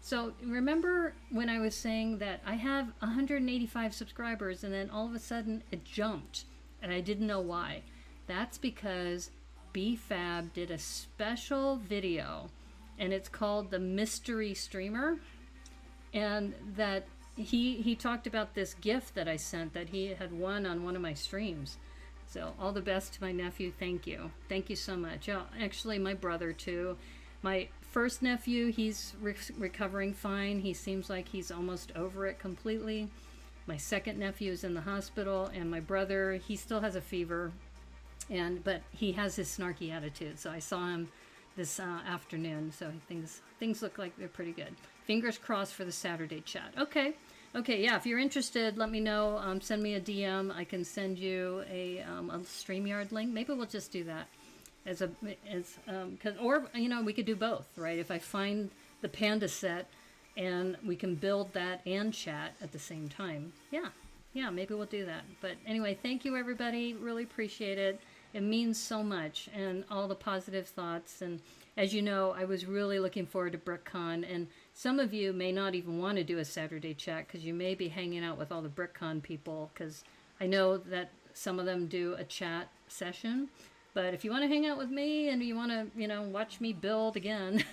So remember when I was saying that I have 185 subscribers and then all of a sudden it jumped and I didn't know why? That's because BFAB did a special video, and it's called the Mystery Streamer, and that he talked about this gift that I sent that he had won on one of my streams. So all the best to my nephew. Thank you so much. Actually, my brother too. My first nephew, he's recovering fine. He seems like he's almost over it completely. My second nephew is in the hospital, and my brother, he still has a fever, but he has his snarky attitude. So I saw him this afternoon, so things look like they're pretty good. Fingers crossed for the Saturday chat. Okay, yeah, if you're interested, let me know. Send me a DM. I can send you a StreamYard link. Maybe we'll just do that or you know, we could do both, right? If I find the panda set and we can build that and chat at the same time. Yeah, maybe we'll do that. But anyway, thank you everybody. Really appreciate it. It means so much, and all the positive thoughts. And as you know, I was really looking forward to BrickCon, and some of you may not even want to do a Saturday chat because you may be hanging out with all the BrickCon people, because I know that some of them do a chat session. But if you want to hang out with me and you want to, you know, watch me build again,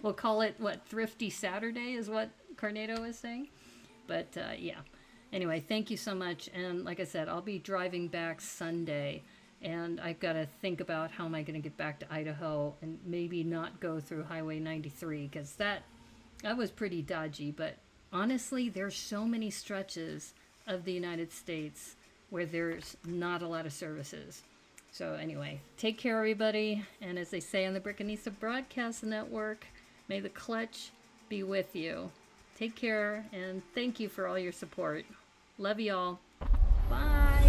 we'll call it, what, Thrifty Saturday is what Carnado is saying. But yeah. Anyway, thank you so much. And like I said, I'll be driving back Sunday. And I've got to think about how am I going to get back to Idaho and maybe not go through Highway 93 because that was pretty dodgy. But honestly, there's so many stretches of the United States where there's not a lot of services. So anyway, take care, everybody. And as they say on the Brickanista Broadcast Network, may the clutch be with you. Take care, and thank you for all your support. Love y'all. Bye.